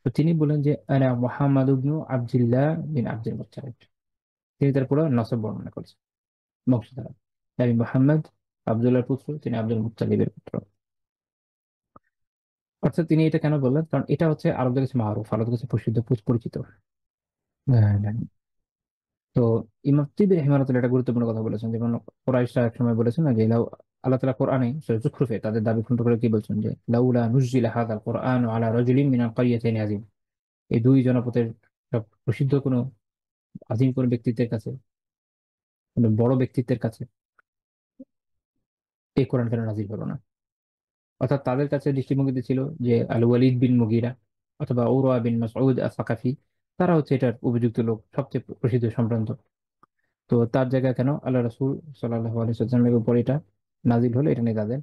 তো তিনি বলেন যে আনা মুহাম্মাদ ইবনু আবদুল্লাহ বিন আব্দুল মুত্তালিব। তিনি তার পুরো নসব বর্ণনা করেছেন, বংশধারা। আমি মুহাম্মদ, আব্দুল্লাহর পুত্র, তিনি আব্দুল মুত্তালিবের পুত্র। অর্থাৎ তিনি এটা কেন বললেন, কারণ এটা হচ্ছে আরবদের কাছে মারুফ, আরবদের কাছে প্রসিদ্ধ, পরিচিত। হ্যাঁ, হ্যাঁ। তো ইমাম তিবরি রহিমাহুল্লাহ এটা গুরুত্বপূর্ণ কথা বলেছেন। যেমন কুরাইশরা এক সময় বলেছেন না যে আল্লাহ তাআলা কোরআনে সূরা যুখরুফে তাদের দাবি খণ্ডন করে কি বলছেন যে লাউলা নুজিলা হাযাল কুরআন আলা রাজুলিন মিনাল ক্বরিয়াতাইন আযীম, এই দুই জনপদের সব প্রসিদ্ধ কোনো আযীম কোন ব্যক্তিত্বের কাছে, কোনো বড় ব্যক্তিত্বের কাছে এই কোরআন কেন নাযিল হলো না। অর্থাৎ তাদের কাছে দৃষ্টিভঙ্গিতে ছিল যে আল ওয়ালিদ বিন মুগিরা অথবা উরওয়া বিন মাসউদ আস-সাকাফি, তারা হচ্ছে এটার উপযুক্ত লোক, সবচেয়ে প্রসিদ্ধ সম্ভ্রান্ত। তো তার জায়গায় কেন আল্লাহ রাসূল সাল্লাল্লাহু আলাইহি ওয়াসাল্লামের উপর এটা নাজিল হলো, এটা নিয়ে তাদের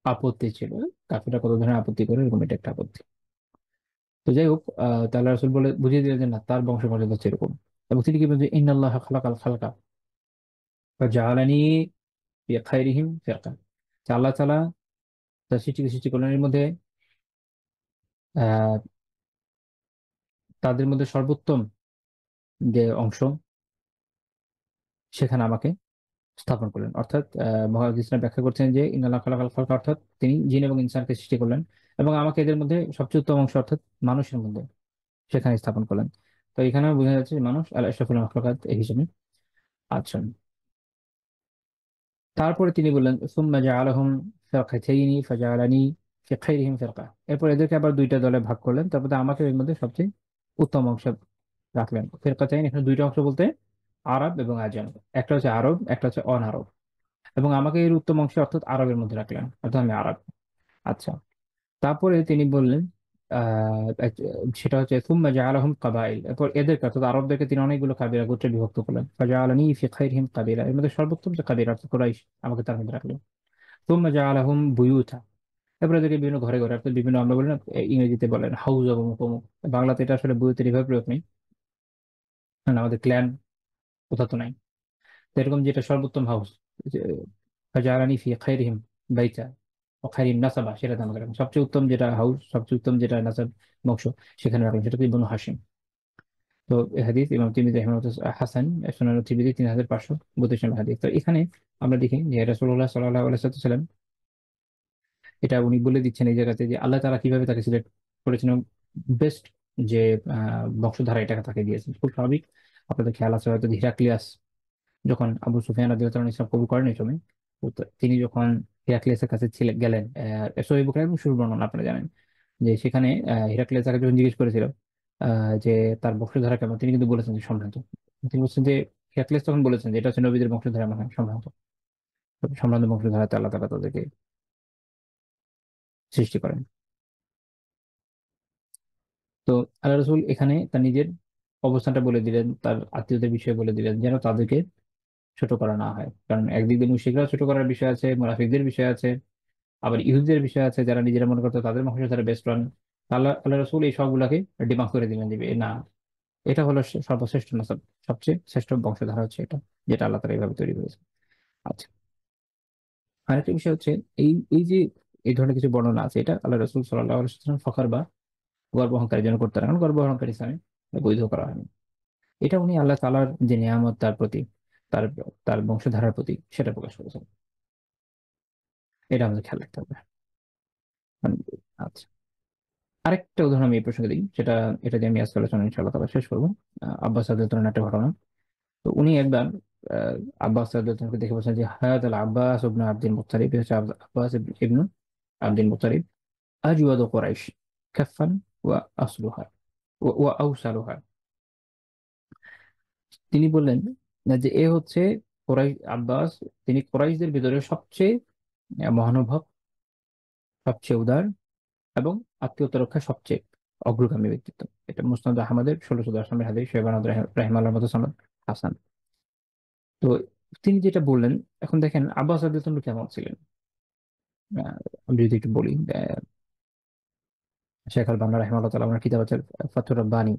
আপত্তি ছিল। কাফিররা কত ধরনের আপত্তি করে, এরকম এটা একটা আপত্তি। তো যাই হোক, তা আল্লাহ রাসূল বলে বুঝিয়ে দিলেন যে না, তার বংশমর্যাদা হচ্ছে এরকম। এবং তিনি কি বলেন যে ইন্নাল্লাহা খালাকাল খালকা ফাজআলানি ফি খায়রিহিম ফিরকা, যে আল্লাহ তাআলা তার সৃষ্টি করলেন, এর মধ্যে আহ তাদের মধ্যে সর্বোত্তম যে অংশ, সেখানে আমাকে স্থাপন করলেন। অর্থাৎ মহাদিসরা ব্যাখ্যা করছেন যে ইন্নাল্লাহ খালাকাল খালকা, অর্থাৎ তিনি জিন এবং ইনসানকে সৃষ্টি করলেন এবং আমাকে এদের মধ্যে সবচেয়ে উত্তম অংশ অর্থাৎ মানুষের মধ্যে সেখানে স্থাপন করলেন। তো এখানেও বোঝা যাচ্ছে যে মানুষ আল আশরাফুল মাখলুকাত এই হিসেবে আছেন। তারপরে তিনি বললেন সুম্মা জাআলাহুম ফিরকাতাইনি ফাজাআলানি ফি খাইরিহিম ফিরকা। এরপর এদেরকে আবার দুইটা দলে ভাগ করলেন, তারপরে আমাকে এর মধ্যে সবচেয়ে উত্তম অংশ রাখলেন। ফিরকাতাইন এখানে দুইটা অংশ বলতে আরব এবং আজম, একটা হচ্ছে আরব একটা হচ্ছে অন আরব, এবং আমাকে এর উত্তম অংশ অর্থাৎ আরবের মধ্যে রাখলেন, অর্থাৎ আমি আরব। আচ্ছা, তারপরে তিনি বললেন সেটা হচ্ছে সুম্মা জাআলাহুম কাবাইল, এরপর এদেরকে অর্থাৎ আরবদেরকে তিনি অনেকগুলো কাবিলা গোত্রে বিভক্ত করলেন। ফাজাআলানি ফি খাইরিহিম কাবিলা, এর মধ্যে সর্বোত্তম যে কাবিলা অর্থাৎ কুরাইশ, আমাকে তার মধ্যে রাখলেন। সুম্মা জাআলাহুম বুয়ুতা, এরপরে এদেরকে বিভিন্ন ঘরে ঘরে অর্থাৎ বিভিন্ন, আমরা বলি না ইংরেজিতে বলেন হাউস অমুক অমুক, বাংলাতে এটা আসলে বুয়ুতের এভাবে প্রয়োগ নেই, কারণ আমাদের ক্ল্যান কোথা তো নাই। তো এরকম যেটা সর্বোত্তম হাউস, ফাজাআলানি ফি খাইরিহিম বাইতা ও খাইরিন নাসাবা, সেটা আমাকে রাখলেন। সবচেয়ে উত্তম যেটা হাউস, সবচেয়ে উত্তম যেটা নাসাব বংশ, সেখানে রাখলেন, সেটা কি বনু হাসিম। তো এই হাদিস ইমাম তিরমিজি রাহিমাহুল্লাহ হাসান, সুনান তিরমিজি 3532 নম্বর হাদিস। তো এখানে আমরা দেখি যে রাসূলুল্লাহ সাল্লাল্লাহু আলাইহি ওয়াসাল্লাম এটা উনি বলে দিচ্ছেন এই জায়গাতে যে আল্লাহ তাআলা কিভাবে তাকে সিলেক্ট করেছেন, বেস্ট যে বংশধারা এটাকে তাকে দিয়েছেন। খুব স্বাভাবিক, আপনাদের খেয়াল আছে হয়তো হিরাক্লিয়াস যখন আবু সুফিয়ান রাদিয়াল্লাহু তাআলা ইসলাম কবুল করেন এই সময়, তো তিনি যখন হিরাক্লিয়াসের কাছে ছিলেন গেলেন, সহিহ বুখারী এবং শুরু বর্ণনা আপনারা জানেন যে সেখানে হিরাক্লিয়াস তাকে যখন জিজ্ঞেস করেছিল যে তার বংশধারা কেমন, তিনি কিন্তু বলেছেন যে সম্ভ্রান্ত। তিনি বলছেন যে হিরাক্লিয়াস তখন বলেছেন যে এটা হচ্ছে নবীদের বংশধারা, মানে সম্ভ্রান্ত, সম্ভ্রান্ত বংশধারাতে আল্লাহ তাআলা তাদেরকে সৃষ্টি করেন। তো আল্লাহ রসুল এখানে তার নিজের অবস্থানটা বলে দিলেন, তার আত্মীয়দের বিষয়ে বলে দিলেন, যেন তাদেরকে ছোট করা না হয়। কারণ একদিক দিয়ে মুশরিকরা ছোট করার বিষয় আছে, মুনাফিকদের বিষয় আছে, আবার ইহুদিদের বিষয় আছে যারা নিজেরা মনে করতো তাদের বংশ তারা বেস্ট ওয়ান। আল্লাহ আল্লাহ রসুল এই সবগুলাকে ডিমান্ড করে দিলেন যে না, এটা হলো সর্বশ্রেষ্ঠ নসব, সবচেয়ে শ্রেষ্ঠ বংশধারা হচ্ছে এটা, যেটা আল্লাহ তালা এইভাবে তৈরি করেছে। আচ্ছা, আরেকটা বিষয় হচ্ছে এই এই যে এই ধরনের কিছু বর্ণনা আছে, এটা আল্লাহ রসুল সাল্লাহ আলাইহি ফখর বা গর্ব অহংকারের জন্য করতে পারেন, কারণ গর্ব অহংকার ইসলামে বৈধ করা হয়নি। এটা উনি আল্লাহ তাআলার যে নিয়ামত তার প্রতি, তার তার বংশধারার প্রতি সেটা প্রকাশ করেছেন। এটা আমাদের খেয়াল রাখতে হবে। আচ্ছা, আরেকটা উদাহরণ আমি এই প্রসঙ্গে দিই, সেটা এটা দিয়ে আমি আজকে আলোচনা ইনশাআল্লাহ তাআলা শেষ করবো। আব্বাস রাদিয়াল্লাহু আনহু একটা ঘটনা। তো উনি একবার আহ, আব্বাস রাদিয়াল্লাহু আনহুকে দেখে বলছেন যে হায়াত আল আব্বাস ইবনে আব্দুল মুত্তালিব, এটা হচ্ছে আব্বাস ইবনে আব্দুল মুত্তালিব, আজওয়াদু কুরাইশ কাফান ওয়া আসলুহা ওয়া আওসালুহা। তিনি বললেন না যে এ হচ্ছে কোরাইশ আব্বাস, তিনি কোরাইশদের ভিতরে সবচেয়ে মহানুভব, সবচেয়ে উদার এবং আত্মীয়তা রক্ষা সবচেয়ে অগ্রগামী ব্যক্তিত্ব। এটা মুসনাদ আহমদের 1610 নম্বর হাদিস, শোয়বান রাহিমাহুল্লাহর মতো সনদ হাসান। তো তিনি যেটা বললেন, এখন দেখেন আব্বাস রাদিয়াল্লাহু আনহু কেমন ছিলেন। আহ, আমি যদি একটু বলি, শেখ আল বান্না রাহিমাহুল্লাহ তাআলা ওনার কিতাব আছে ফাতহুর রাব্বানি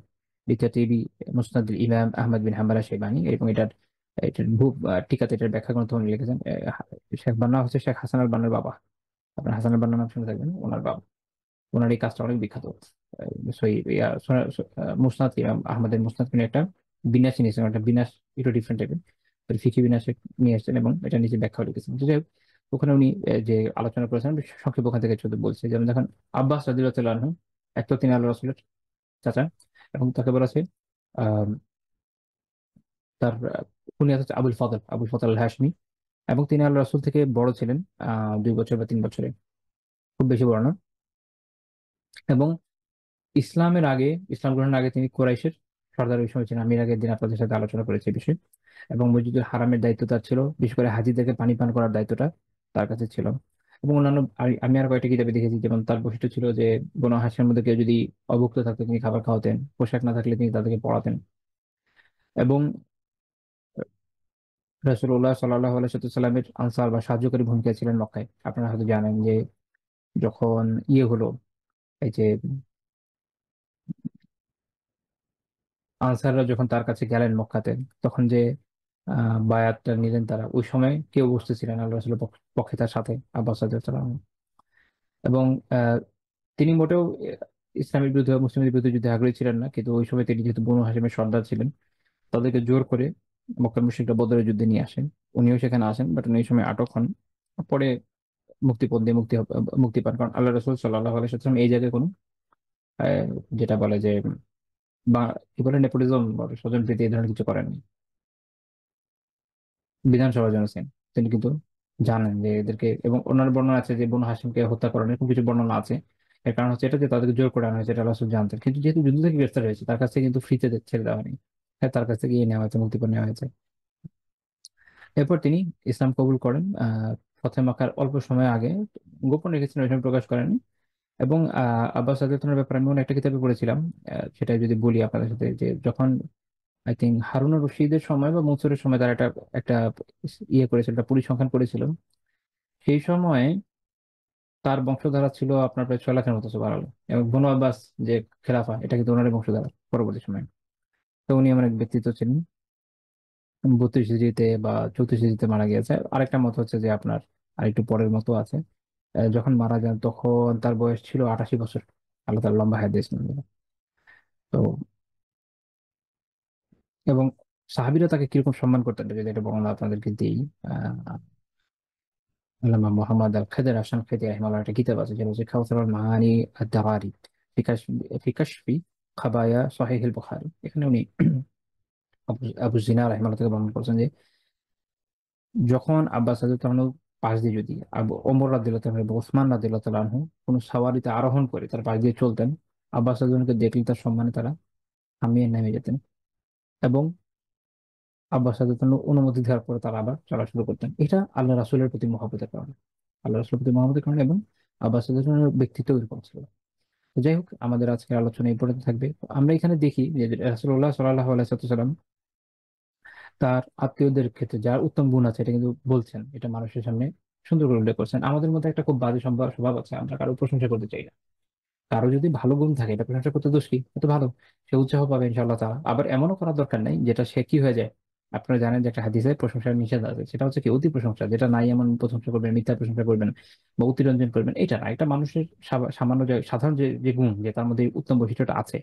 বিতারতিবি মুসনাদ ইমাম আহমদ বিন হাম্বল শাইবানি, এবং এটার এটার টিকাতে এটার ব্যাখ্যা গ্রন্থ উনি লিখেছেন। শেখ বান্না হচ্ছে শেখ হাসান আল বান্নার বাবা, আপনার হাসান আল বান্নার নাম শুনে থাকবেন, ওনার বাবা। ওনার এই কাজটা অনেক বিখ্যাত। মুসনাদ ইমাম আহমদের মুসনাদ তিনি একটা বিন্যাস নিয়েছেন, একটা বিন্যাস একটু ডিফারেন্ট টাইপের, ফিকি বিন্যাস নিয়ে এসেছেন এবং এটা নিজে ব্যাখ্যা লিখেছেন। তো যাই হোক, ওখানে উনি যে আলোচনা করেছেন আমি সংক্ষেপে ওখান থেকে শুধু বলছি, যেমন দেখেন আব্বাস রাদিয়াল্লাহু আনহু, এক তো তিনি আল্লাহ রাসূলের চাচা, এবং তাকে বলা আছে আহ তার উনি হচ্ছে আবুল ফজল আল হাশমি, এবং তিনি আল্লাহ রাসূল থেকে বড় ছিলেন 2 বছর বা 3 বছরে, খুব বেশি বড় না। এবং ইসলামের আগে, ইসলাম গ্রহণের আগে তিনি কুরাইশের সর্দার ওই সময় ছিলেন। আমি এর আগের দিন আপনাদের সাথে আলোচনা করেছি এই বিষয়ে। এবং মসজিদুল হারামের দায়িত্ব তার ছিল, বিশেষ করে হাজিদেরকে পানি পান করার দায়িত্বটা তার কাছে ছিল। এবং অন্যান্য আমি আর কয়েকটা কিতাবে দেখেছি, যেমন তার বৈশিষ্ট্য ছিল যে বনু হাশিমের মধ্যে কেউ যদি অভুক্ত থাকতো তিনি খাবার খাওয়াতেন, পোশাক না থাকলে তিনি তাদেরকে পড়াতেন। এবং রাসূলুল্লাহ সাল্লাল্লাহু আলাইহি সাল্লামের আনসার বা সাহায্যকারী ভূমিকা ছিলেন মক্কায়। আপনারা হয়তো জানেন যে যখন ইয়ে হলো, এই যে আনসাররা যখন তার কাছে গেলেন মক্কাতে, তখন যে বায়াতটা নিলেন তারা, ওই সময় কেউ বসতেছিলেন আল্লাহ রাসূলের পক্ষে তার সাথে, আব্বাস রাদিয়াল্লাহু আনহু। এবং তিনি মোটেও ইসলামের বিরুদ্ধে বা মুসলিমদের বিরুদ্ধে যুদ্ধে আগ্রহী ছিলেন না, কিন্তু ওই সময় তিনি যেহেতু বনু হাশিমের সর্দার ছিলেন, তাদেরকে জোর করে মক্কার মুশরিকরা বদরের যুদ্ধে নিয়ে আসেন। উনিও সেখানে আসেন, বাট উনি এই সময় আটক হন। পরে মুক্তিপণ দিয়ে মুক্তি পান, কারণ আল্লাহ রসুল সাল্লাল্লাহু আলাইহি ওয়াসাল্লাম এই জায়গায় কোনো আহ, যেটা বলে যে বা কি বলে নেপোটিজম বলে স্বজন প্রীতি এই ধরনের কিছু করেননি। বিধানসভার জন্য ছিলেন তিনি, কিন্তু জানেন যে এদেরকে, এবং অন্যান্য বর্ণনা আছে যে বনু হাসিমকে হত্যা করেন, এরকম কিছু বর্ণনা আছে। এর কারণ হচ্ছে এটা যে তাদেরকে জোর করে আনা হয়েছে, এটা রাসূল জানতেন, কিন্তু যেহেতু যুদ্ধ থেকে গ্রেফতার হয়েছে তার কাছে কিন্তু ফ্রিতে ছেড়ে দেওয়া হয়নি। হ্যাঁ, তার কাছ থেকে ইয়ে নেওয়া হয়েছে, মুক্তিপণ নেওয়া হয়েছে। এরপর তিনি ইসলাম কবুল করেন ফতে মক্কার অল্প সময় আগে। গোপন রেখেছিলেন, ওই সময় প্রকাশ করেন। এবং আব্বাস রাদিয়াল্লাহু ব্যাপারে আমি অন্য একটা কিতাবে পড়েছিলাম, সেটা যদি বলি আপনাদের সাথে, যে যখন আই থিঙ্ক হারুন আর রশিদের সময় বা মনসুরের সময় তারা একটা একটা ইয়ে করেছিল, একটা পরিসংখ্যান করেছিল। সেই সময় তার বংশধারা ছিল আপনার প্রায় 6 লাখের মতো, সুবহানাল্লাহ। এবং বনু আব্বাস যে খেলাফা, এটা কিন্তু ওনারই বংশধারা পরবর্তী সময়। তো উনি আমার এক ব্যক্তিত্ব ছিলেন, 32 হিজরিতে বা 34 হিজরিতে মারা গিয়েছে। আরেকটা মত হচ্ছে যে আপনার আরেকটু পরের মতো আছে, যখন মারা যান তখন তার বয়স ছিল 88 বছর। আল্লাহ তাআলা লম্বা হায়াত দিয়েছিলেন। তো এবং সাহাবীরা তাকে কিরকম সম্মান করতেন যদি এটা বর্ণনা আপনাদেরকে দিই। আহ আল্লামা মোহাম্মদ আল খাদের হাসান খেদি রাহিমাহুল্লাহ একটা কিতাব আছে, যেটা হচ্ছে কাউসারুল মাআনি আদ-দাওয়ারি ফি ফি কাশফি খাবায়া সহিহুল বুখারী। এখানে উনি আবু জিনা রাহিমাহুল্লাহ থেকে বর্ণনা করছেন যে যখন আব্বাস রাদিয়াল্লাহু আনহু পাশ দিয়ে যদি ওমর রাদিয়াল্লাহু তাআলা বা ওসমান রাদিয়াল্লাহু তাআলা আনহু কোন সাওয়ারিতে আরোহণ করে তার পাশ দিয়ে চলতেন, আব্বাস রাদিয়াল্লাহু আনহুকে দেখলে তার সম্মানে তারা থামিয়ে নেমে যেতেন। এবং আব্বাস রাদিয়াল্লাহু আনহু অনুমতি দেওয়ার পরে তারা আবার চলা শুরু করতেন। এটা আল্লাহ রাসূলের প্রতি মহব্বতের কারণে, আল্লাহ রাসূলের প্রতি মহব্বতের কারণে। এবং আব্বাস রাদিয়াল্লাহু আনহুর ব্যক্তিত্ব এরকম ছিল। তো যাই হোক, আমাদের আজকের আলোচনা এই পর্যন্ত থাকবে। তো আমরা এখানে দেখি যে রাসূলুল্লাহ সাল্লাল্লাহু আলাইহি ওয়াসাল্লাম তার আত্মীয়দের ক্ষেত্রে যার উত্তম গুণ আছে এটা কিন্তু বলছেন, এটা মানুষের সামনে সুন্দর করে উল্লেখ করছেন। আমাদের মধ্যে একটা খুব বাজে স্বভাব আছে, আমরা কারো প্রশংসা করতে চাই না। কারো যদি ভালো গুণ থাকে এটা প্রশংসা করতে দোষ কি, এত ভালো, সে উৎসাহ পাবে ইনশাআল্লাহ তাআলা। আবার এমনও করার দরকার নাই যেটা সে কি হয়ে যায়। আপনারা জানেন যে একটা হাদিসে প্রশংসার নিষেধ আছে, সেটা হচ্ছে কি অতি প্রশংসা, যেটা নাই এমন প্রশংসা করবেন, মিথ্যা প্রশংসা করবেন বা অতিরঞ্জন করবেন, এটা না। এটা মানুষের সামান্য যে সাধারণ যে যে গুণ, যে তার মধ্যে এই উত্তম বৈশিষ্ট্যটা আছে,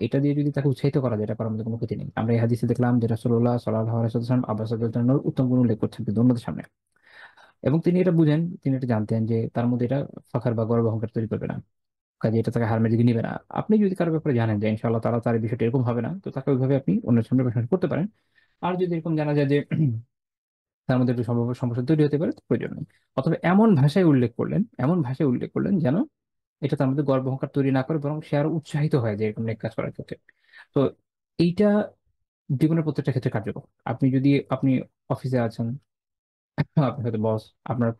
এটা দিয়ে যদি তাকে উৎসাহিত করা যায়, এটা করার মধ্যে কোনো ক্ষতি নেই। আমরা এই হাদিসে দেখলাম যে রাসূলুল্লাহ সাল্লাল্লাহু আলাইহি ওয়াসাল্লাম আব্বাস রাদিয়াল্লাহু আনহুর উত্তম গুণ উল্লেখ করছেন কিন্তু অন্যদের সামনে। এবং তিনি এটা বুঝেন, তিনি এটা জানতেন যে তার মধ্যে এটা ফাখার বা গর্ব অহংকার তৈরি করবে না, কাজে এটা তাকে হার দিকে নিবে না। আপনি যদি কারো ব্যাপারে জানেন যে ইনশাআল্লাহ তারা তার এই বিষয়টা এরকম হবে না, তো তাকে ওইভাবে আপনি অন্যের সামনে প্রশংসা করতে পারেন। আর যদি এরকম জানা যায় যে তার মধ্যে একটু সম্ভাব্য সমস্যা তৈরি হতে পারে, তো প্রয়োজন নেই। অথবা এমন ভাষায় উল্লেখ করলেন, এমন ভাষায় উল্লেখ করলেন যেন এটা তার মধ্যে গর্ব অহংকার তৈরি না করে, বরং সে আরো উৎসাহিত হয় যে এরকম নেক কাজ করার ক্ষেত্রে। তো এইটা জীবনের প্রত্যেকটা ক্ষেত্রে কার্যকর। আপনি যদি আপনি অফিসে আছেন, আপনি হয়তো বস, আপনার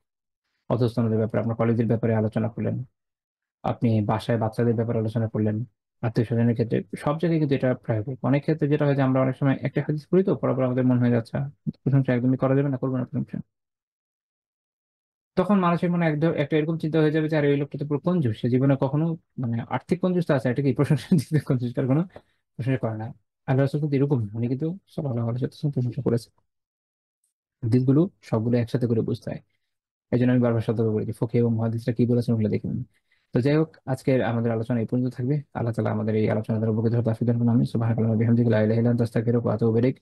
অধস্তনদের ব্যাপারে, আপনার কলেজের ব্যাপারে আলোচনা করলেন, আপনি বাসায় বাচ্চাদের ব্যাপারে আলোচনা করলেন, আত্মীয় স্বজনের ক্ষেত্রে, সব জায়গায় কিন্তু এটা প্রায়োগিক। অনেক ক্ষেত্রে যেটা হয় যে আমরা অনেক সময় একটা হাদিস পড়ি, তো পড়ার পর আমাদের মনে হয়ে যাচ্ছে প্রশংসা একদমই করা যাবে না, করবো না প্রশংসা। তখন মানুষের মনে একদম একটা এরকম চিন্তা হয়ে যাবে যে আরে ওই লোকটা তো পুরো কঞ্জুস, সে জীবনে কখনো মানে আর্থিক কঞ্জুস তো আছে, এটা কি প্রশংসা দিতে কঞ্জুস, তার কোনো প্রশংসা করে না। আল্লাহ রাসূল কিন্তু এরকম না, উনি কিন্তু সাল্লাল্লাহু আলাইহি ওয়াসাল্লাম প্রশংসা করেছে। হাদিসগুলো সবগুলো একসাথে করে বুঝতে হয়। এই জন্য আমি বারবার সতর্ক করি যে ফকিহ এবং মুহাদ্দিসরা কি বলেছেন ওগুলো দেখে নিন। তো যাই হোক, আজকের আমাদের আলোচনা এই পর্যন্ত থাকবে। আল্লাহ তাআলা আমাদের এই আলোচনা দ্বারা উপকৃত হতে তৌফিক দান করুন। আমি সুবহানাকাল্লাহি ওয়া বিহামদিহি লা ইলাহা ইল্লা আনতা আস্তাগফিরুকা ওয়া আতুবু ইলাইক।